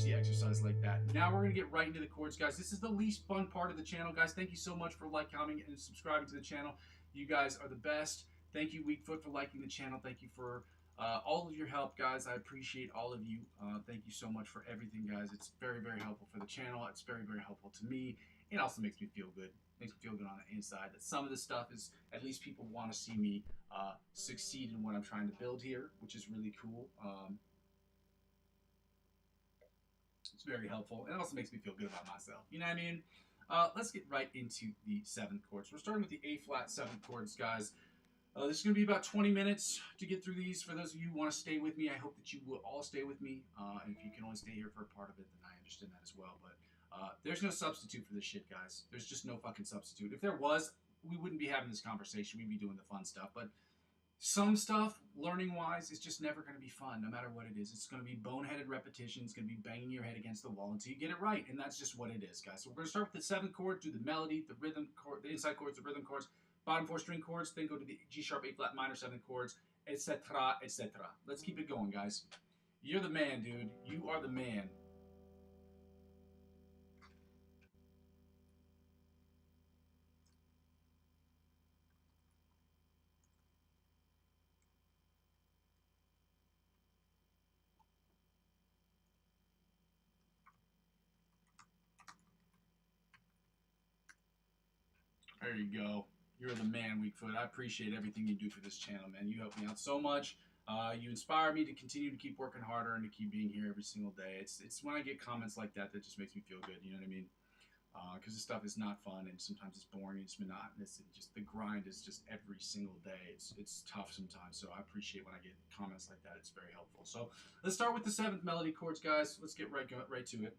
The exercise like that. Now we're going to get right into the chords, guys. This is the least fun part of the channel, guys. Thank you so much for commenting, and subscribing to the channel. You guys are the best. Thank you, Weakfoot, for liking the channel. Thank you for all of your help, guys. I appreciate all of you. Thank you so much for everything, guys. It's very, very helpful for the channel. It's very, very helpful to me. It also makes me feel good. Makes me feel good on the inside that some of this stuff is, at least people want to see me succeed in what I'm trying to build here, which is really cool. It's very helpful, and it also makes me feel good about myself. You know what I mean? Let's get right into the 7th chords. We're starting with the A flat 7th chords, guys. This is going to be about 20 minutes to get through these. For those of you who want to stay with me, I hope that you will all stay with me. And if you can only stay here for a part of it, then I understand that as well. But there's no substitute for this shit, guys. There's just no fucking substitute. If there was, we wouldn't be having this conversation. We'd be doing the fun stuff. But some stuff, learning-wise, is just never going to be fun, no matter what it is. It's going to be boneheaded repetition. It's going to be banging your head against the wall until you get it right, and that's just what it is, guys. So we're going to start with the 7th chord, do the melody, the rhythm chord, the inside chords, the rhythm chords, bottom 4 string chords, then go to the G sharp, A flat minor 7 chords, etc., etc. Let's keep it going, guys. You're the man, dude. You are the man. There you go. You're the man, Weakfoot. I appreciate everything you do for this channel, man. You help me out so much. You inspire me to continue to keep working harder and to keep being here every single day. It's when I get comments like that that just makes me feel good. You know what I mean? Because this stuff is not fun, and sometimes it's boring, it's monotonous, and just the grind is just every single day. It's tough sometimes, so I appreciate when I get comments like that. It's very helpful. So let's start with the 7th melody chords, guys. Let's get right to it.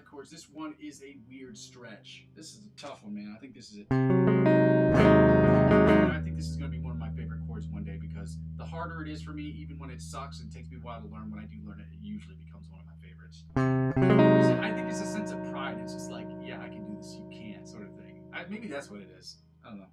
Chords. This one is a weird stretch. This is a tough one, man. I think this is it. I think this is going to be one of my favorite chords one day, because the harder it is for me, even when it sucks and takes me a while to learn, when I do learn it, it usually becomes one of my favorites. I think it's a sense of pride. It's just like, yeah, I can do this, you can't, sort of thing. Maybe that's what it is. I don't know.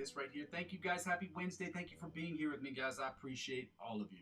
this right here. Thank you guys. Happy Wednesday. Thank you for being here with me, guys. I appreciate all of you.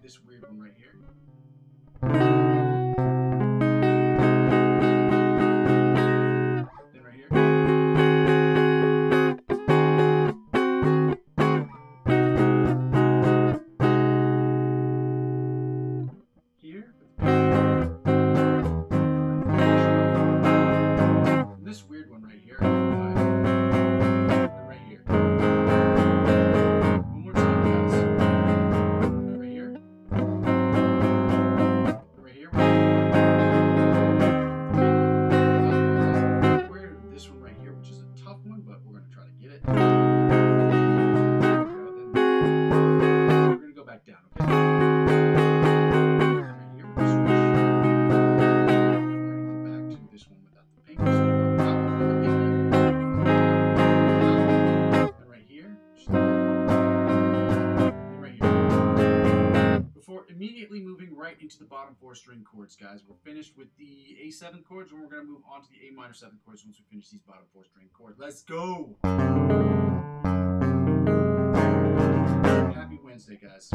This weird one right here. Then right here. Here. This weird one right here. Then right here. One more time, guys. Right here. This one right here, which is a tough one, but we're going to try to get it. We're going to go back down, okay? Right here, we're going to go back to this one without the pink. And right here. And right here. Before immediately moving right into the bottom 4 string chords, guys. We're finished with the A7 chords, and we're going to move on to the A minor 7 chords once we finish these bottom 4 string chords. Let's go! Happy Wednesday, guys.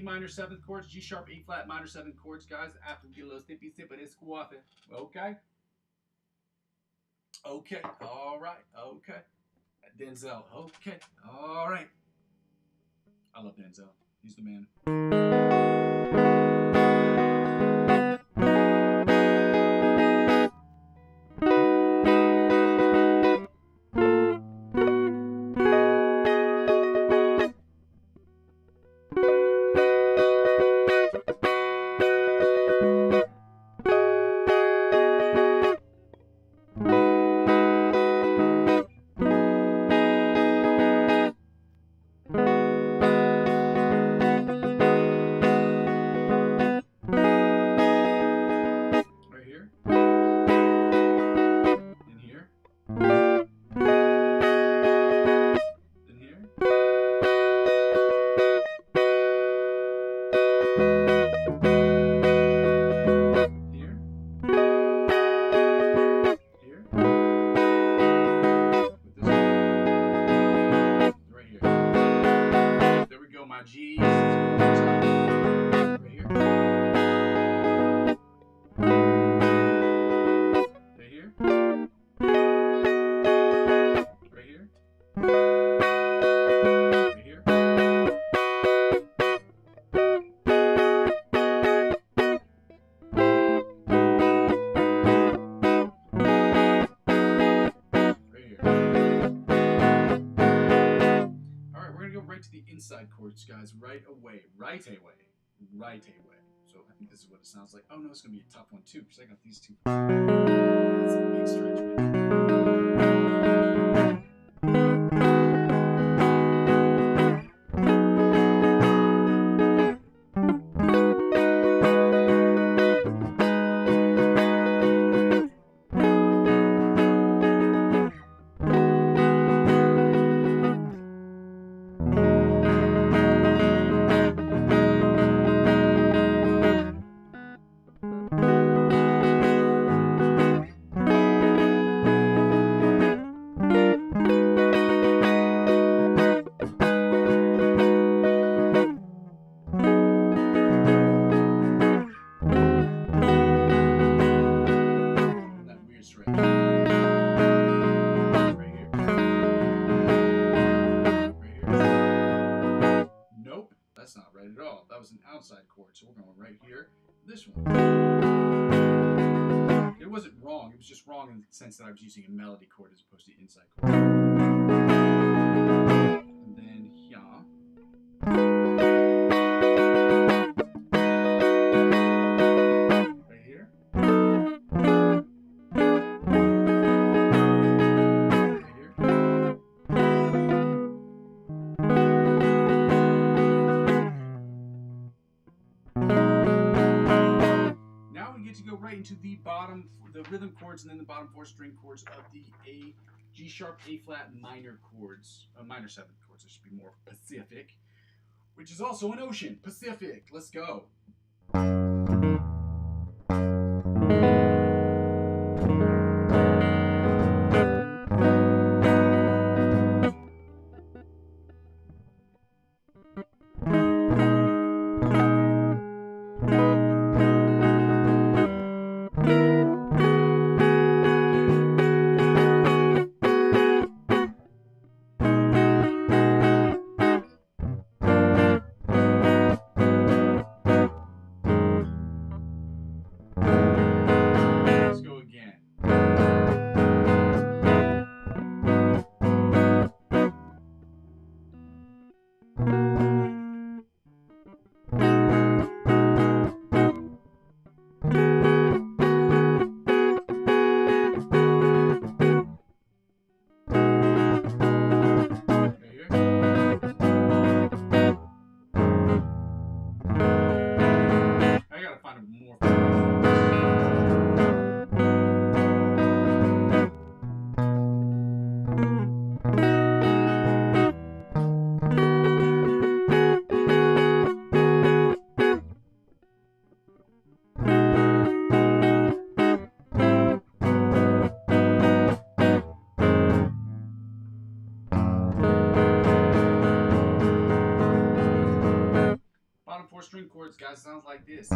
Minor 7th chords, G sharp, A flat, minor 7 chords, guys. After we get a little sippy sip of this coffee. Okay? Okay. All right. Okay. Denzel. Okay. All right. I love Denzel. He's the man. chords, guys, right away. Right away. Right away. So I think this is what it sounds like. Oh no, it's going to be a tough one too, because I got these two. That's a big stretch, that's not right at all. That was an outside chord, so we're going right here. This one. It wasn't wrong. It was just wrong in the sense that I was using a melody chord as opposed to inside chord. And then here. Right here. To go right into the bottom, the rhythm chords, and then the bottom 4 string chords of the A, G sharp, A flat minor chords, minor 7 chords. It should be more Pacific, which is also an ocean. Pacific. Let's go. Bottom 4 string chords, guys, sounds like this.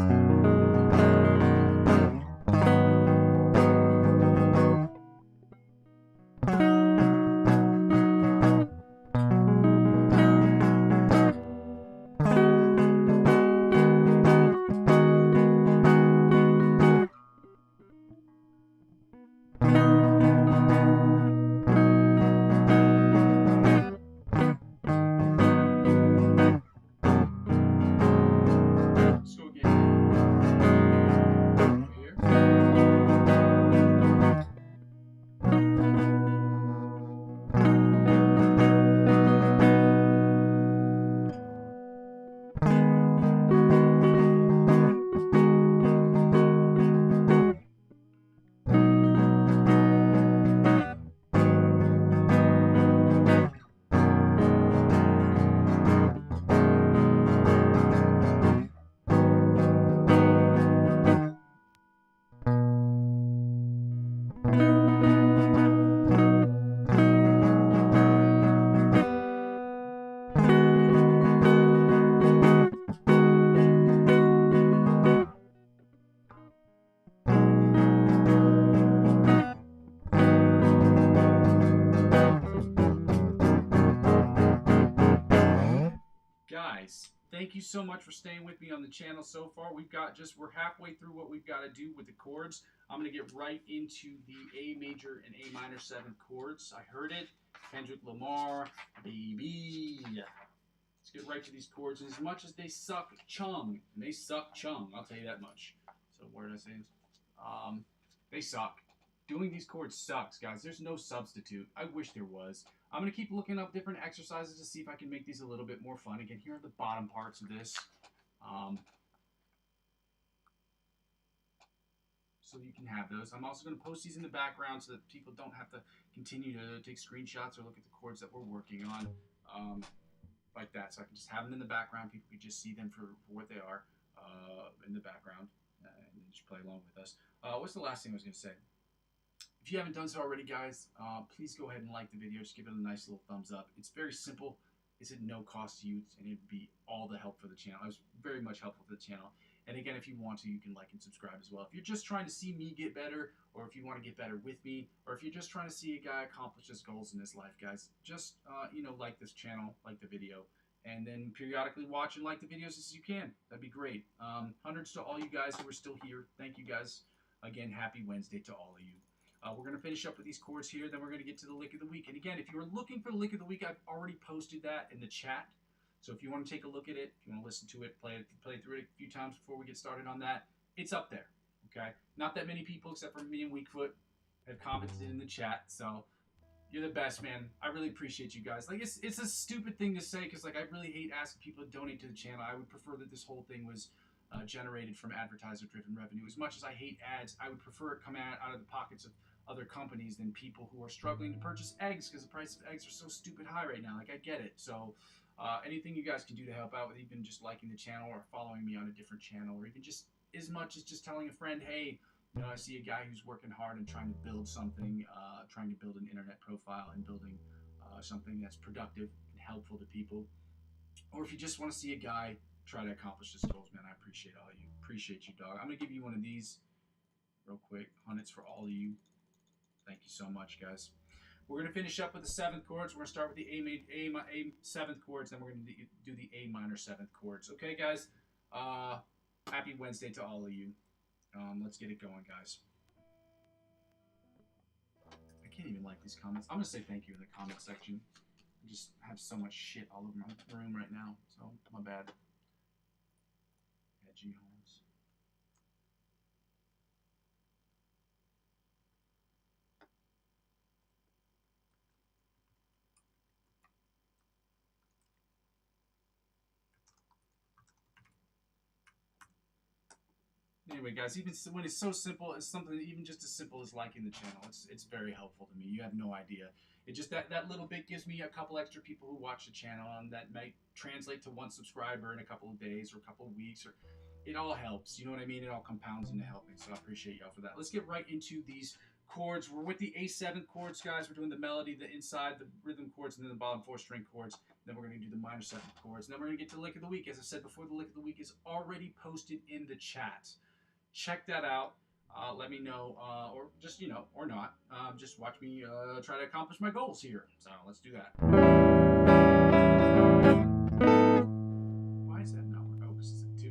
Guys, thank you so much for staying with me on the channel so far. We're halfway through what we've got to do with the chords. I'm going to get right into the A major and A minor 7 chords. I heard it. Kendrick Lamar, baby. Let's get right to these chords. And as much as they suck chung, and they suck chung, I'll tell you that much. So where did I say this? They suck. Doing these chords sucks, guys. There's no substitute. I wish there was. I'm going to keep looking up different exercises to see if I can make these a little bit more fun. Again, here are the bottom parts of this. So you can have those. I'm also going to post these in the background so that people don't have to continue to take screenshots or look at the chords that we're working on like that. So I can just have them in the background. People can just see them for what they are in the background and just play along with us. What's the last thing I was going to say? If you haven't done so already, guys, please go ahead and like the video. Just give it a nice little thumbs up. It's very simple. It's at no cost to you, and it'd be all the help for the channel. It was very much helpful for the channel. And again, if you want to, you can like and subscribe as well. If you're just trying to see me get better, or if you want to get better with me, or if you're just trying to see a guy accomplish his goals in his life, guys, just like this channel, like the video, and then periodically watch and like the videos as you can. That'd be great. Hundreds to all you guys who are still here. Thank you guys. Again, happy Wednesday to all of you. We're going to finish up with these chords here, then we're going to get to the lick of the week. And again, if you were looking for the lick of the week, I've already posted that in the chat. So if you want to take a look at it, if you want to listen to it, play through it a few times before we get started on that, it's up there, okay? Not that many people, except for me and Weakfoot, have commented in the chat. So you're the best, man. I really appreciate you guys. Like, it's a stupid thing to say because, like, I really hate asking people to donate to the channel. I would prefer that this whole thing was generated from advertiser-driven revenue. As much as I hate ads, I would prefer it come out of the pockets of other companies than people who are struggling to purchase eggs because the price of eggs are so stupid high right now. Like, I get it. So anything you guys can do to help out with even just liking the channel or following me on a different channel, or even just as much as just telling a friend, hey, I see a guy who's working hard and trying to build something, trying to build an internet profile and building something that's productive and helpful to people. Or if you just want to see a guy try to accomplish his goals, man, I appreciate all of you. Appreciate you, dog. I'm going to give you one of these real quick. It's for all of you. Thank you so much, guys. We're going to finish up with the 7th chords. We're going to start with the A 7th chords, then we're going to do the A minor 7th chords. Okay, guys? Happy Wednesday to all of you. Let's get it going, guys. I can't even like these comments. I'm going to say thank you in the comment section. I just have so much shit all over my room right now, so my bad. Edgy Holmes. Anyway, guys, even when it's so simple, it's something even just as simple as liking the channel. It's very helpful to me. You have no idea. It just that little bit gives me a couple extra people who watch the channel, and that might translate to 1 subscriber in a couple of days or a couple of weeks. Or it all helps. You know what I mean? It all compounds into helping. So I appreciate y'all for that. Let's get right into these chords. We're with the A7 chords, guys. We're doing the melody, the inside, the rhythm chords, and then the bottom 4 string chords. Then we're going to do the minor 7th chords. And then we're going to get to the lick of the week. As I said before, the lick of the week is already posted in the chat. Check that out. Let me know, or just, or not. Just watch me try to accomplish my goals here. So let's do that. Why is that not working? Oh, this is a 2.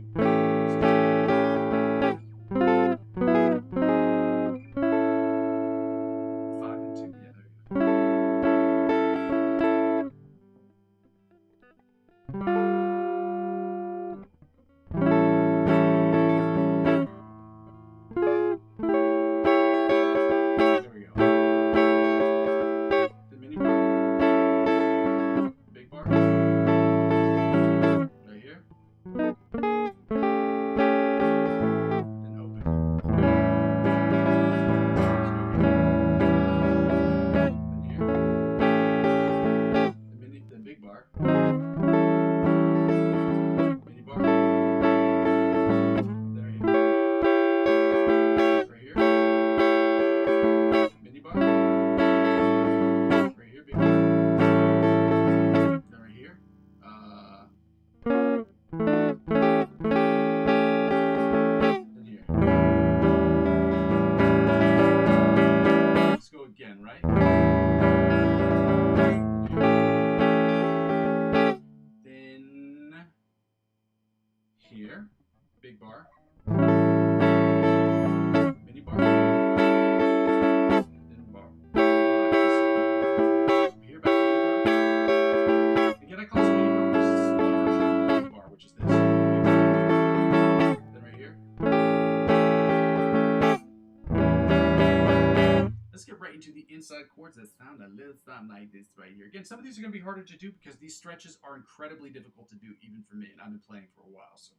5 and 2. Yeah, there you go. Here, big bar, mini bar, then bar. Here, back to mini bar. Again, I call this mini bar. into the inside chords that sound a little something like this right here. Again, some of these are going to be harder to do because these stretches are incredibly difficult to do even for me, and I've been playing for a while. So.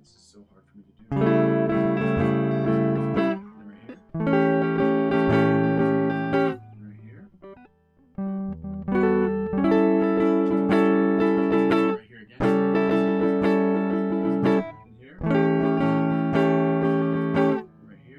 So hard for me to do. Then right here. Right here. Right here again. And here. Right here. Right here.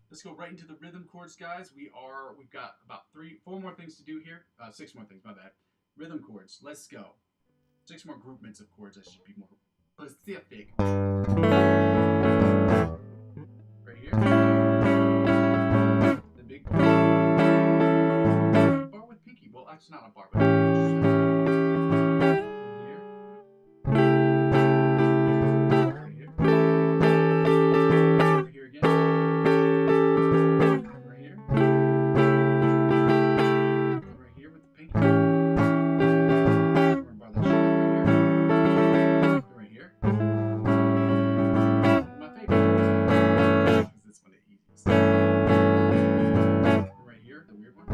Let's go right into the rhythm chords, guys. We've got about 4 more things to do here. 6 more things, my bad. Rhythm chords. Let's go. 6 more groupments of chords. I should be more specific. Right here. The big bar. Bar with pinky. Well, actually not a bar, but here. Right here. Right here again. Right here. Right here with the pinky. We're gonna bar that shit right here. Right here. My favorite. Because it's one of the easiest. Right here, the weird one.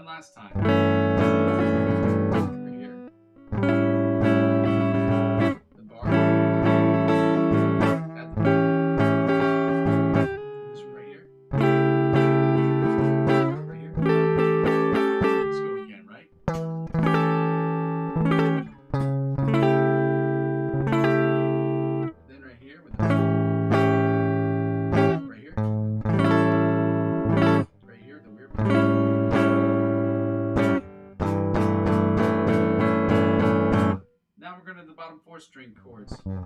Last time. Right here. The bar. At the this one right here. Right here. Let's go again, right? Then right here with the right here. Right here, the weird one. Now we're going to the bottom 4 string chords. Right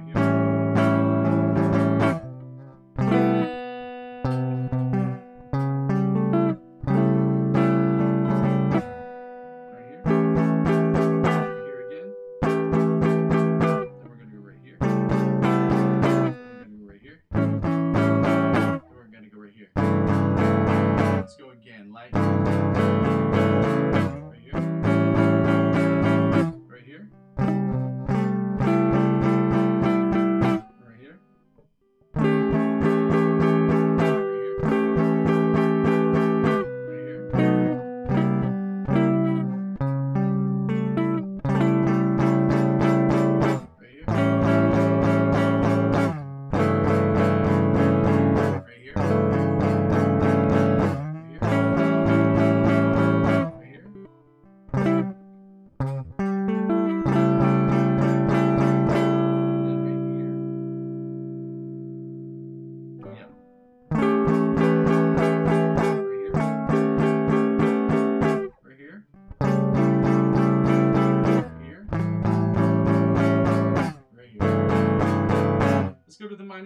here. Right here. Right here again. Then we're going to go right here. We're going to go right here. And we're going to go right here. Let's go again, like.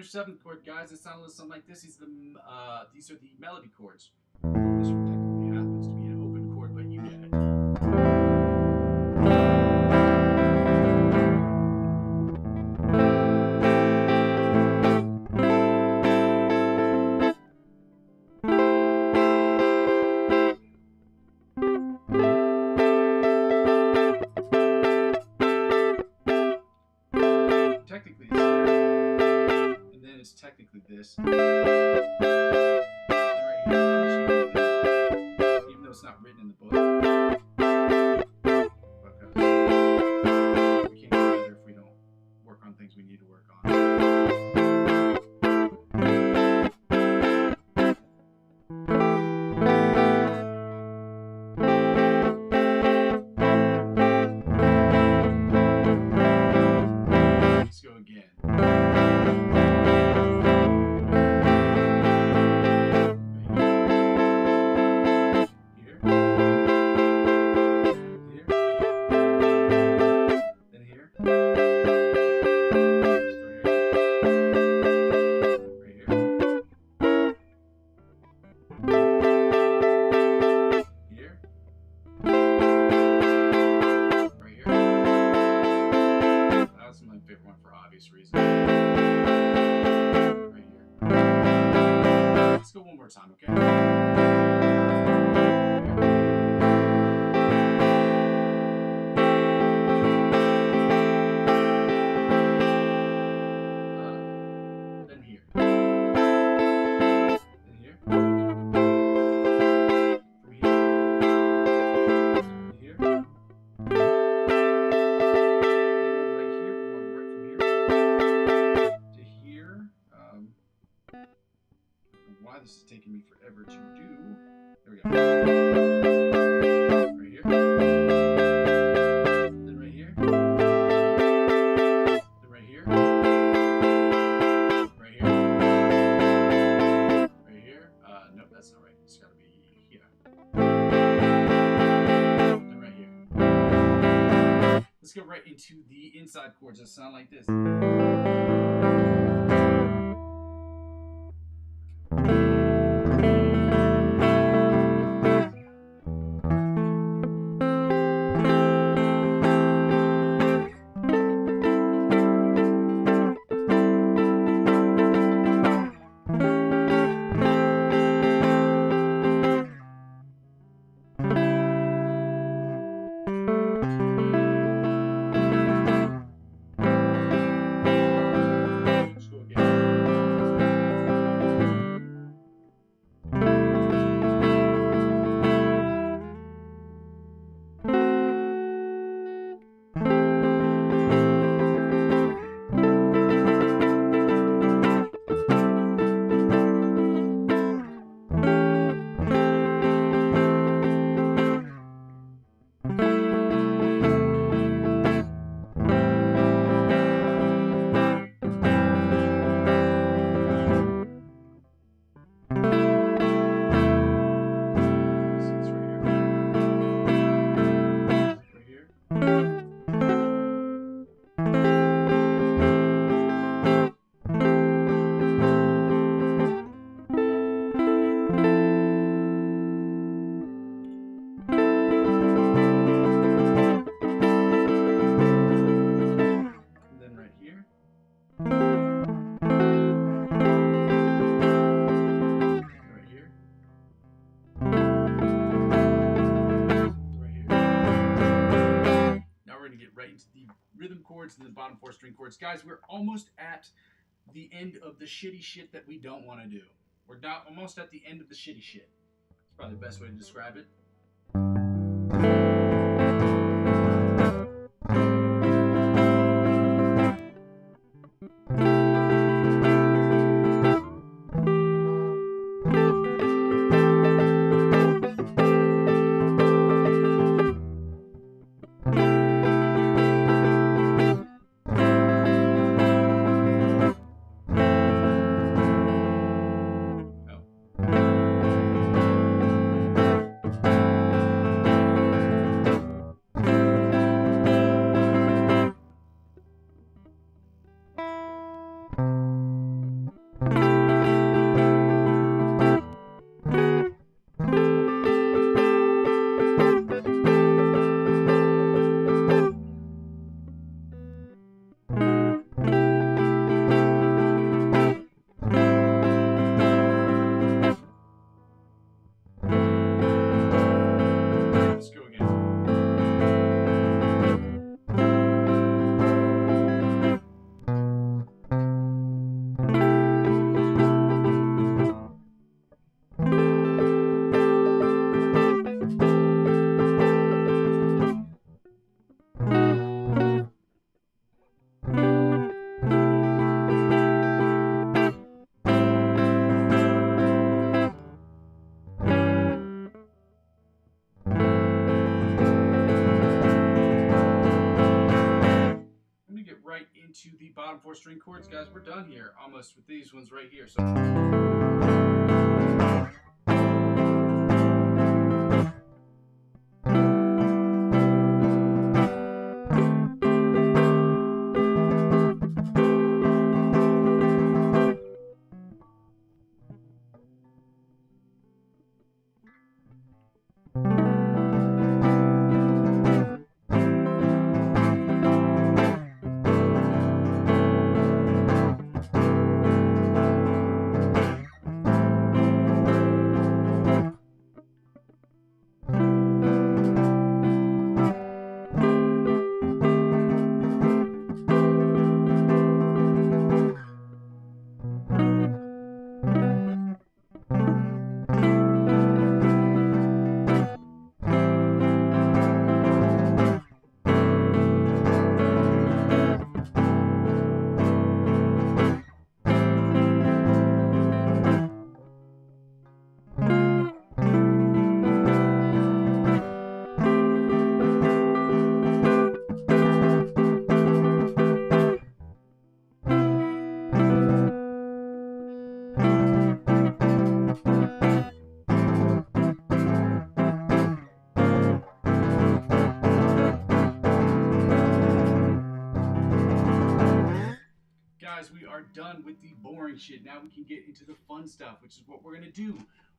7th chord, guys, it sounds something like this. These are the melody chords. This one technically happens to be an open chord, but you get it. Technically it's here, and then it's technically this. And right here, I'm just going to do this, even though it's not written in the book, because we can't get better if we don't work on things we need to work on. Let's go again. Reason. Right here. Let's go one more time, okay? Then here. Then here. From here. To here. Why this is taking me forever to do. There we go. Right here. Then right here. Then right here. Right here. Right here. Nope, that's not right. It's gotta be here. Then right here. Let's go right into the inside chords that sound like this. Rhythm chords and the bottom 4 string chords. Guys, we're almost at the end of the shitty shit that we don't want to do. We're almost at the end of the shitty shit. It's probably the best way to describe it. into the bottom 4 string chords, guys. We're done here almost with these ones right here. So. Guys, we are done with the boring shit. Now we can get into the fun stuff, which is what we're gonna do.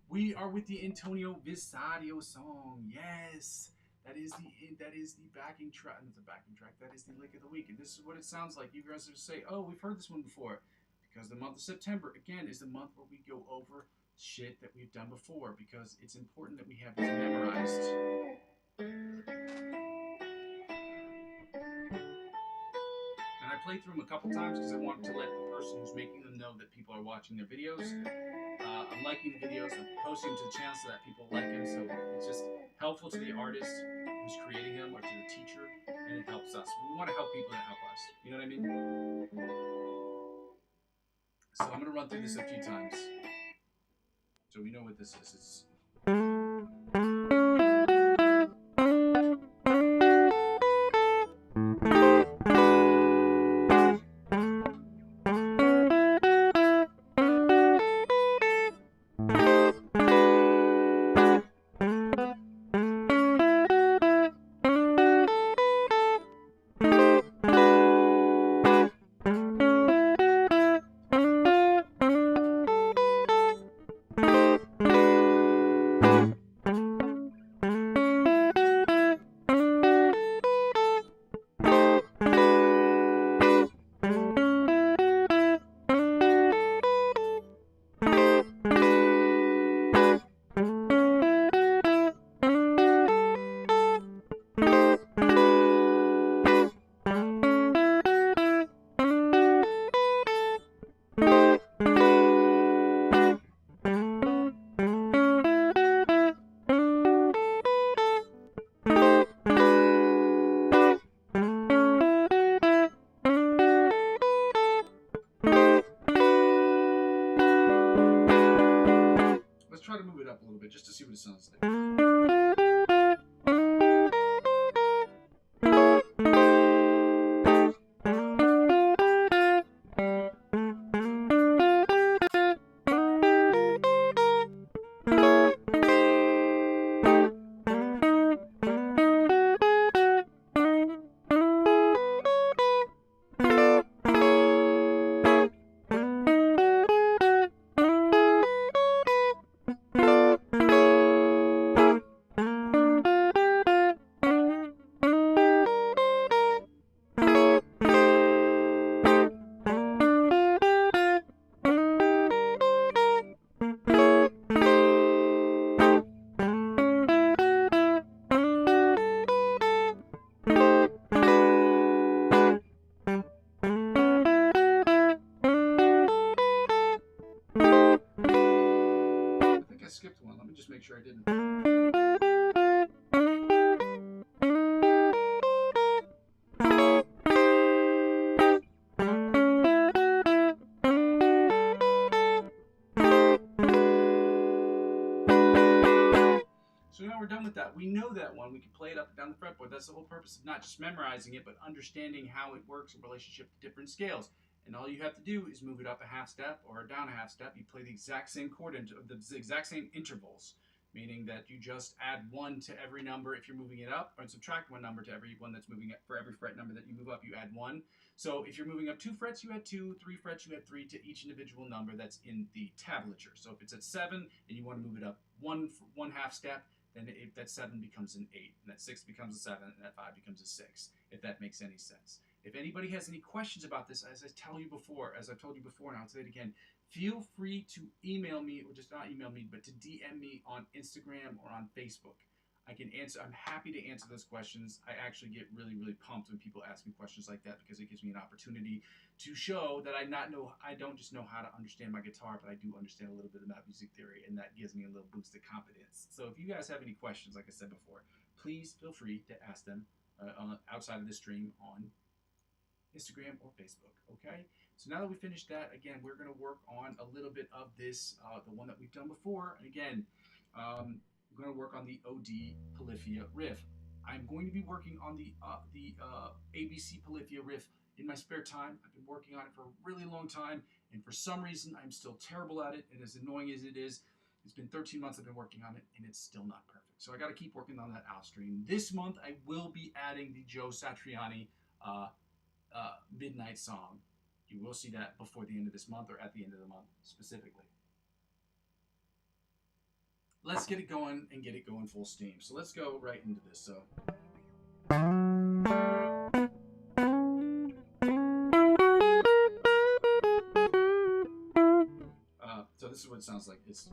We are with the Antonio Visadio song. Yes, that is the backing track. Not the backing track. That is the lick of the week, and this is what it sounds like. You guys are say, "Oh, we've heard this one before," because the month of September again is the month where we go over shit that we've done before, because it's important that we have this memorized. And I played through them a couple times because I wanted to let the person who's making them know that people are watching their videos. I'm liking the videos, I'm posting them to the channel so that people like them, so it's just helpful to the artist who's creating them or to the teacher, and it helps us. We want to help people that help us. You know what I mean? So I'm going to run through this a few times so we know what this is. It's try to move it up a little bit just to see what it sounds like. I skipped one. Let me just make sure I didn't. So now we're done with that. We know that one. We can play it up and down the fretboard. That's the whole purpose of not just memorizing it, but understanding how it works in relationship to different scales. And all you have to do is move it up a half step or down a half step. You play the exact same chord, the exact same intervals, meaning that you just add one to every number if you're moving it up, or subtract one number to every one that's moving up. For every fret number that you move up, you add one. So if you're moving up 2 frets, you add 2, 3 frets, you add 3 to each individual number that's in the tablature. So if it's at 7 and you want to move it up one half step, then that 7 becomes an 8, and that 6 becomes a 7, and that 5 becomes a 6, if that makes any sense. If anybody has any questions about this, as I've told you before, and I'll say it again, feel free to email me, or just not email me, but to DM me on Instagram or on Facebook. I can answer. I'm happy to answer those questions. I actually get really, really pumped when people ask me questions like that, because it gives me an opportunity to show that I don't just know how to understand my guitar, but I do understand a little bit about music theory, and that gives me a little boost of confidence. So if you guys have any questions, like I said before, please feel free to ask them outside of the stream on Instagram or Facebook. Okay. So now that we finished that, again, we're going to work on a little bit of this, the one that we've done before. And again, we're going to work on the OD Polyphia riff. I'm going to be working on the ABC Polyphia riff in my spare time. I've been working on it for a really long time, and for some reason, I'm still terrible at it. And as annoying as it is, it's been 13 months I've been working on it, and it's still not perfect. So I got to keep working on that out stream. This month, I will be adding the Joe Satriani Midnight Song. You will see that before the end of this month, or at the end of the month specifically. Let's get it going and get it going full steam. So let's go right into this. So this is what it sounds like. It's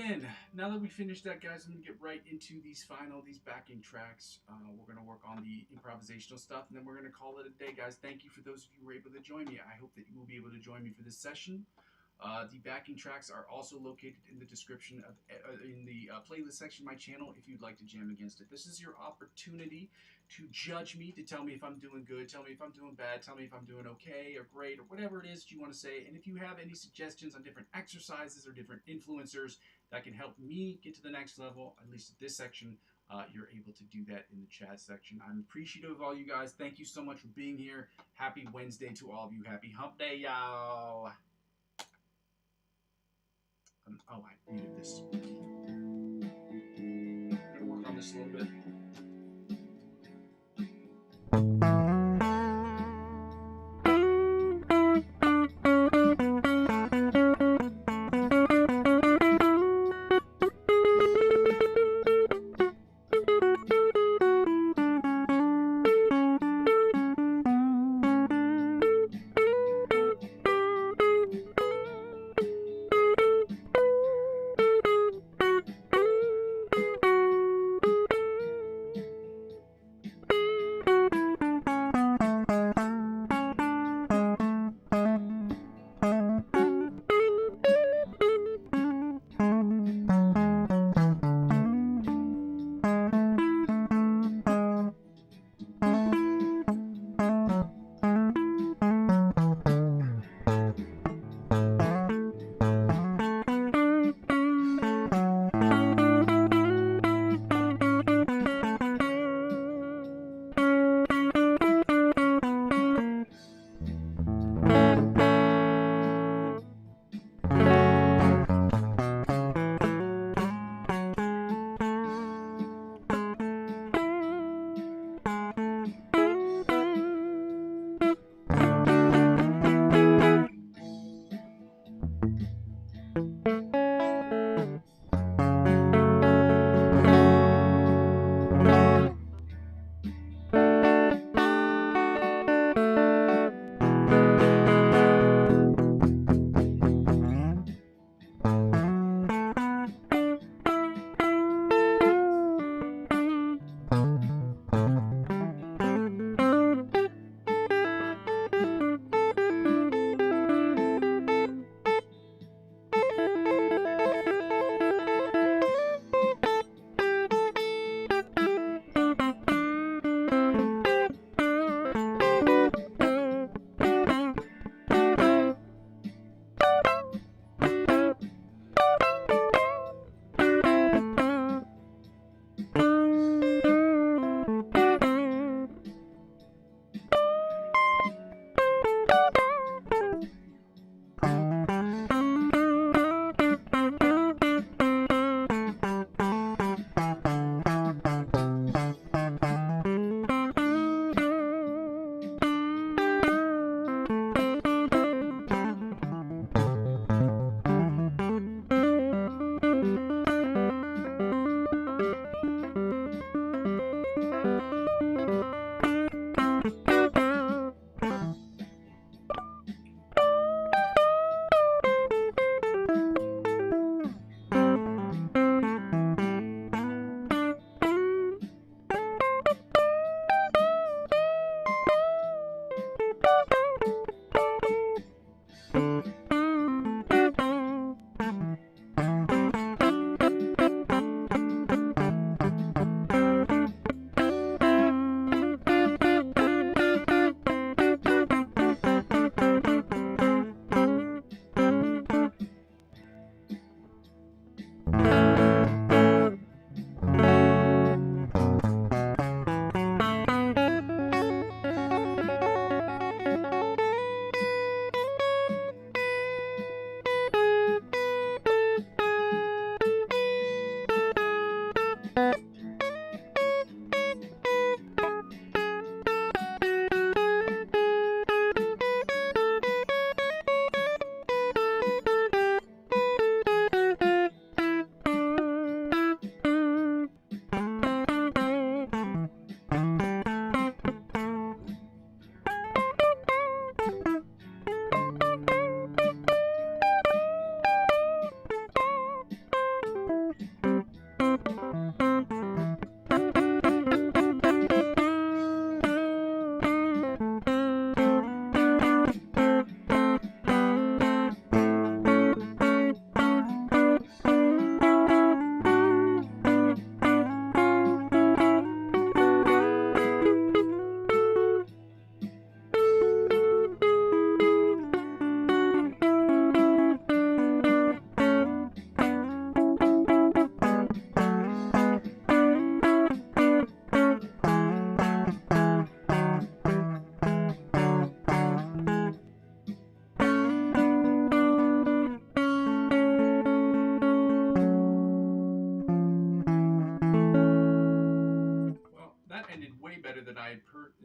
again, now that we finished that, guys, I'm gonna get right into these backing tracks. We're gonna work on the improvisational stuff, and then we're gonna call it a day, guys. Thank you for those of you who were able to join me. I hope that you will be able to join me for this session. The backing tracks are also located in the description of in the playlist section of my channel if you'd like to jam against it. This is your opportunity to judge me, to tell me if I'm doing good, tell me if I'm doing bad, tell me if I'm doing okay or great or whatever it is you want to say. And if you have any suggestions on different exercises or different influencers that can help me get to the next level, at least at this section, you're able to do that in the chat section. I'm appreciative of all you guys. Thank you so much for being here. Happy Wednesday to all of you. Happy hump day, y'all. Oh, I needed this. I'm gonna work on this a little bit.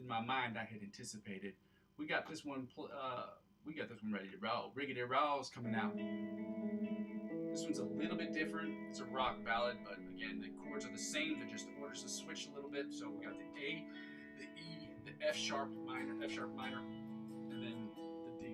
my mind I had anticipated. We got this one ready to roll. Riggedy Row's coming out. This one's a little bit different. It's a rock ballad, but again, the chords are the same. They're just the orders are switched a little bit. So we got the A, the E, the F sharp minor, and then the D.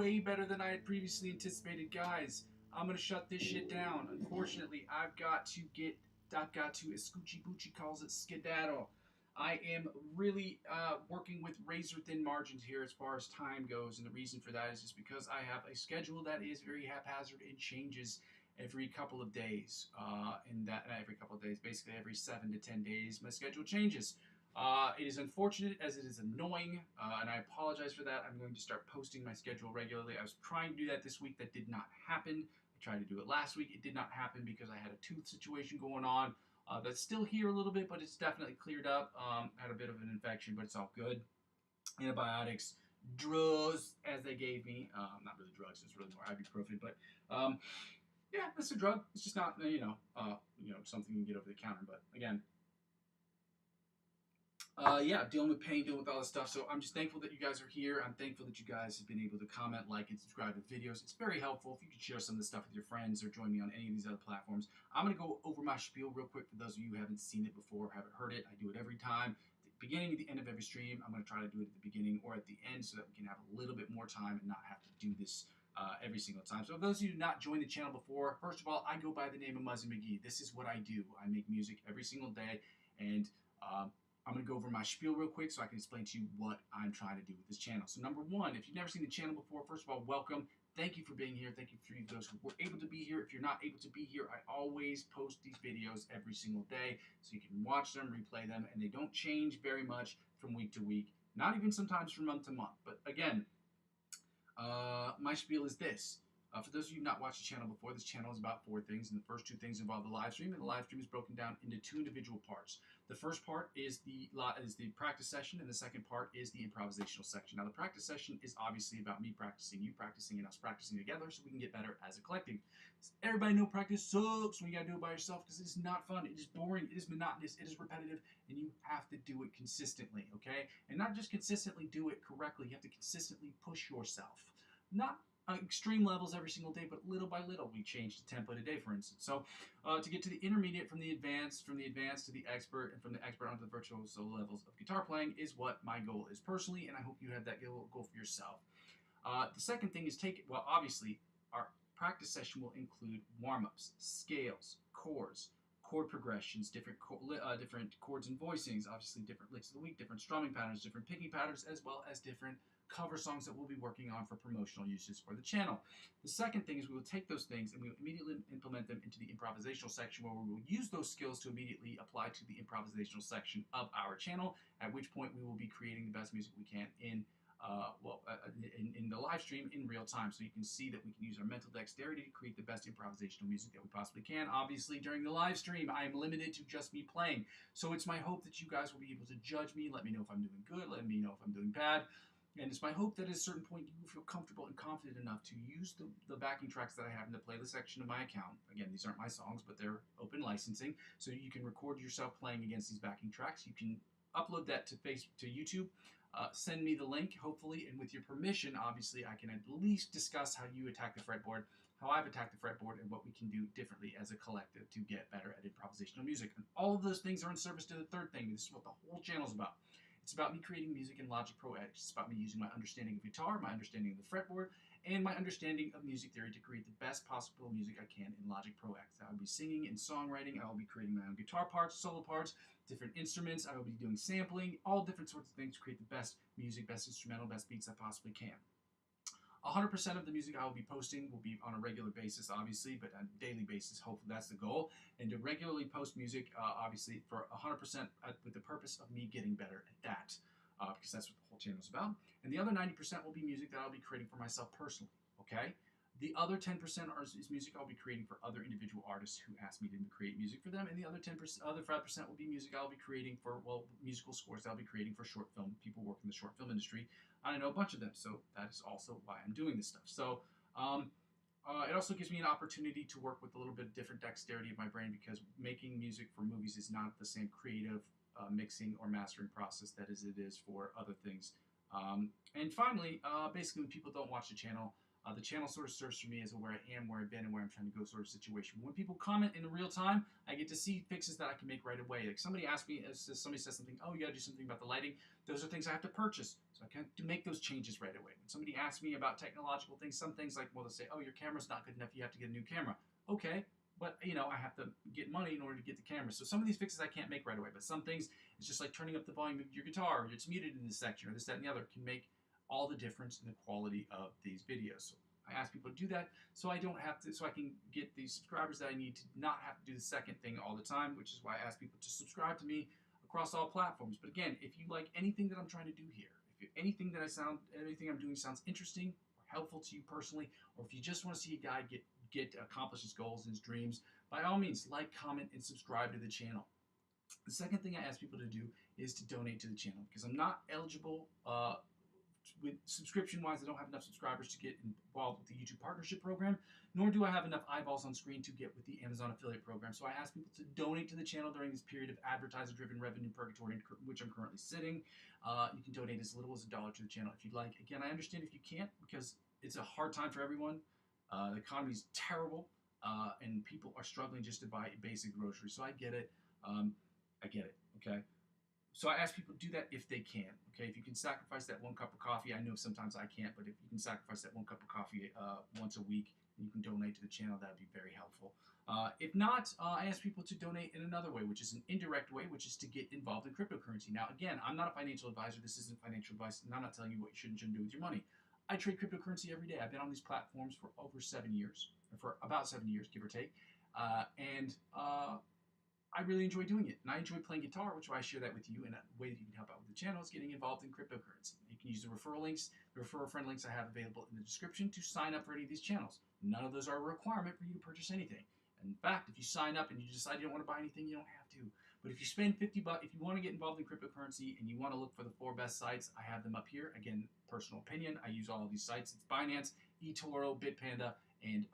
way better than I had previously anticipated. Guys, I'm gonna shut this shit down. Unfortunately, I've got to, as Scoochie Boochie calls it, skedaddle. I am really working with razor thin margins here as far as time goes, and the reason for that is just because I have a schedule that is very haphazard and changes every couple of days. And that not every couple of days, basically every 7 to 10 days, my schedule changes. It is unfortunate as it is annoying, and I apologize for that. I'm going to start posting my schedule regularly. I was trying to do that this week. That did not happen. I tried to do it last week. It did not happen because I had a tooth situation going on. That's still here a little bit, but it's definitely cleared up. Had a bit of an infection, but it's all good. Antibiotics, drugs, as they gave me. Not really drugs. It's really more ibuprofen, but yeah, it's a drug. It's just not something you can get over the counter. But again, yeah, dealing with pain, dealing with all this stuff. So I'm just thankful that you guys are here. I'm thankful that you guys have been able to comment, like, and subscribe to videos. It's very helpful if you could share some of the stuff with your friends or join me on any of these other platforms. I'm going to go over my spiel real quick for those of you who haven't seen it before, haven't heard it. I do it every time. At the beginning and the end of every stream, I'm going to try to do it at the beginning or at the end so that we can have a little bit more time and not have to do this every single time. So for those of you who have not joined the channel before, first of all, I go by the name of Muzzy McGee. This is what I do. I make music every single day, and I'm going to go over my spiel real quick so I can explain to you what I'm trying to do with this channel. So number one, if you've never seen the channel before, first of all, welcome. Thank you for being here. Thank you for those who were able to be here. If you're not able to be here, I always post these videos every single day so you can watch them, replay them, and they don't change very much from week to week, not even sometimes from month to month. But again, my spiel is this. For those of you who have not watched the channel before, this channel is about 4 things, and the first 2 things involve the live stream, and the live stream is broken down into 2 individual parts. The first part is the practice session, and the second part is the improvisational section. Now, the practice session is obviously about me practicing, you practicing, and us practicing together so we can get better as a collective. Everybody know practice sucks when you gotta do it by yourself because it's not fun, it is boring, it is monotonous, it is repetitive, and you have to do it consistently, okay? And not just consistently do it correctly, you have to consistently push yourself. Not extreme levels every single day, but little by little we change the tempo today, for instance. So to get to the intermediate, from the advanced to the expert, and from the expert onto the virtuoso levels of guitar playing is what my goal is personally, and I hope you have that goal for yourself. The second thing is obviously our practice session will include warm-ups, scales, chords, chord progressions, different chords and voicings, obviously different licks of the week, different strumming patterns, different picking patterns, as well as different cover songs that we'll be working on for promotional uses for the channel. The second thing is we will take those things and we will immediately implement them into the improvisational section, where we will use those skills to immediately apply to the improvisational section of our channel, at which point we will be creating the best music we can in the live stream in real time, so you can see that we can use our mental dexterity to create the best improvisational music that we possibly can. Obviously, during the live stream, I am limited to just me playing, so it's my hope that you guys will be able to judge me, let me know if I'm doing good, let me know if I'm doing bad. And it's my hope that at a certain point you will feel comfortable and confident enough to use the backing tracks that I have in the playlist section of my account. Again, these aren't my songs, but they're open licensing, so you can record yourself playing against these backing tracks. You can upload that to YouTube. Send me the link, hopefully, and with your permission, obviously, I can at least discuss how you attack the fretboard, how I've attacked the fretboard, and what we can do differently as a collective to get better at improvisational music. And all of those things are in service to the third thing. This is what the whole channel is about. It's about me creating music in Logic Pro X. It's about me using my understanding of guitar, my understanding of the fretboard, and my understanding of music theory to create the best possible music I can in Logic Pro X. I will be singing and songwriting. I will be creating my own guitar parts, solo parts, different instruments. I will be doing sampling, all different sorts of things to create the best music, best instrumental, best beats I possibly can. 100% of the music I will be posting will be on a regular basis, obviously, but on a daily basis. Hopefully that's the goal. And to regularly post music, obviously, for 100% with the purpose of me getting better at that, because that's what the whole channel is about. And the other 90% will be music that I'll be creating for myself personally, okay? The other 10% is music I'll be creating for other individual artists who ask me to create music for them, and the other 5% will be music I'll be creating for, musical scores that I'll be creating for short film, people work in the short film industry. I know a bunch of them, so that is also why I'm doing this stuff. So it also gives me an opportunity to work with a little bit of different dexterity of my brain, because making music for movies is not the same creative mixing or mastering process it is for other things. And finally, basically, when people don't watch the channel, The channel sort of serves for me as where I am, where I've been, and where I'm trying to go sort of situation. When people comment in real time, I get to see fixes that I can make right away. Like somebody asked me, somebody says something, oh, you got to do something about the lighting. Those are things I have to purchase. So I can make those changes right away. When somebody asks me about technological things, some things like, well, they'll say, oh, your camera's not good enough. You have to get a new camera. Okay. But, you know, I have to get money in order to get the camera. So some of these fixes I can't make right away. But some things, it's just like turning up the volume of your guitar, or it's muted in this section, or this, that, and the other, can make all the difference in the quality of these videos. So I ask people to do that so I don't have to, so I can get the subscribers that I need to not have to do the second thing all the time, which is why I ask people to subscribe to me across all platforms. But again, if you like anything that I'm trying to do here, if anything I'm doing sounds interesting or helpful to you personally, or if you just want to see a guy accomplish his goals and his dreams, by all means, like, comment, and subscribe to the channel. The second thing I ask people to do is to donate to the channel, because I'm not eligible with subscription-wise. I don't have enough subscribers to get involved with the YouTube partnership program, nor do I have enough eyeballs on screen to get with the Amazon affiliate program. So I ask people to donate to the channel during this period of advertiser-driven revenue purgatory in which I'm currently sitting. You can donate as little as $1 to the channel if you'd like. Again, I understand if you can't, because it's a hard time for everyone. The economy's terrible, and people are struggling just to buy basic groceries. So I get it. Okay? So I ask people to do that if they can. Okay? If you can sacrifice that 1 cup of coffee, I know sometimes I can't, but if you can sacrifice that 1 cup of coffee once a week, and you can donate to the channel, that would be very helpful. If not, I ask people to donate in another way, which is an indirect way, which is to get involved in cryptocurrency. Now, again, I'm not a financial advisor. This isn't financial advice, and I'm not telling you what you should and shouldn't do with your money. I trade cryptocurrency every day. I've been on these platforms for over 7 years, or for about 7 years, give or take. I really enjoy doing it. And I enjoy playing guitar, which is why I share that with you. And a way that you can help out with the channel is getting involved in cryptocurrency. You can use the referral links, the referral friend links I have available in the description to sign up for any of these channels. None of those are a requirement for you to purchase anything. In fact, if you sign up and you decide you don't want to buy anything, you don't have to. But if you spend $50, if you want to get involved in cryptocurrency and you want to look for the 4 best sites, I have them up here. Again, personal opinion. I use all of these sites. It's Binance, eToro, Bitpanda, and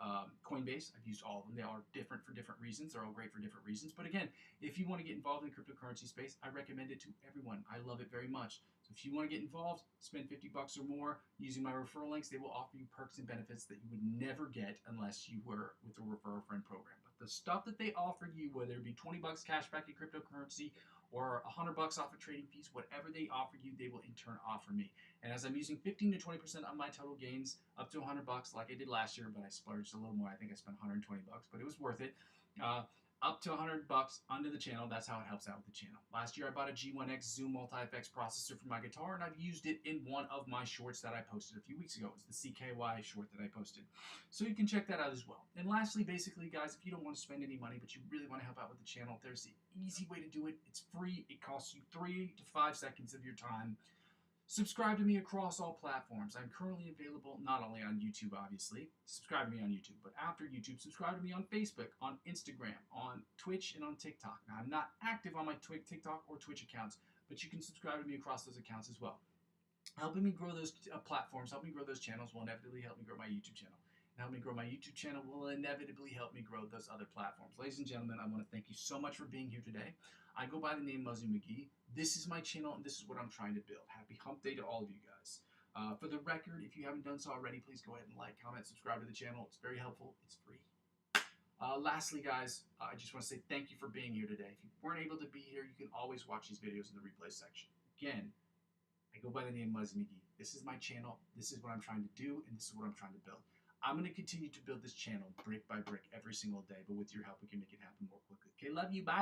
Coinbase. I've used all of them. They are different for different reasons. They're all great for different reasons. But again, if you want to get involved in the cryptocurrency space, I recommend it to everyone. I love it very much. So if you want to get involved, spend $50 or more using my referral links. They will offer you perks and benefits that you would never get unless you were with the Refer a Friend program. But the stuff that they offer you, whether it be $20 cash back in cryptocurrency or $100 off of trading fees, whatever they offer you, they will in turn offer me. And as I'm using 15 to 20% of my total gains, up to $100 like I did last year, but I splurged a little more. I think I spent $120, but it was worth it. Up to $100 onto the channel. That's how it helps out with the channel. Last year, I bought a G1X Zoom multi-effects processor for my guitar, and I've used it in one of my shorts that I posted a few weeks ago. It was the CKY short that I posted. So you can check that out as well. And lastly, basically, guys, if you don't want to spend any money, but you really want to help out with the channel, there's the easy way to do it. It's free. It costs you 3 to 5 seconds of your time. Subscribe to me across all platforms. I'm currently available not only on YouTube, obviously. Subscribe to me on YouTube, but after YouTube, subscribe to me on Facebook, on Instagram, on Twitch, and on TikTok. Now, I'm not active on my TikTok or Twitch accounts, but you can subscribe to me across those accounts as well. Helping me grow those platforms, helping me grow those channels will inevitably help me grow my YouTube channel. And helping me grow my YouTube channel will inevitably help me grow those other platforms. Ladies and gentlemen, I want to thank you so much for being here today. I go by the name Muzzy McGee. This is my channel, and this is what I'm trying to build. Happy Hump Day to all of you guys. For the record, if you haven't done so already, please go ahead and like, comment, subscribe to the channel. It's very helpful. It's free. Lastly, guys, I just want to say thank you for being here today. If you weren't able to be here, you can always watch these videos in the replay section. Again, I go by the name Muzzy McGee. This is my channel. This is what I'm trying to do, and this is what I'm trying to build. I'm going to continue to build this channel brick by brick every single day, but with your help, we can make it happen more quickly. Okay, love you. Bye.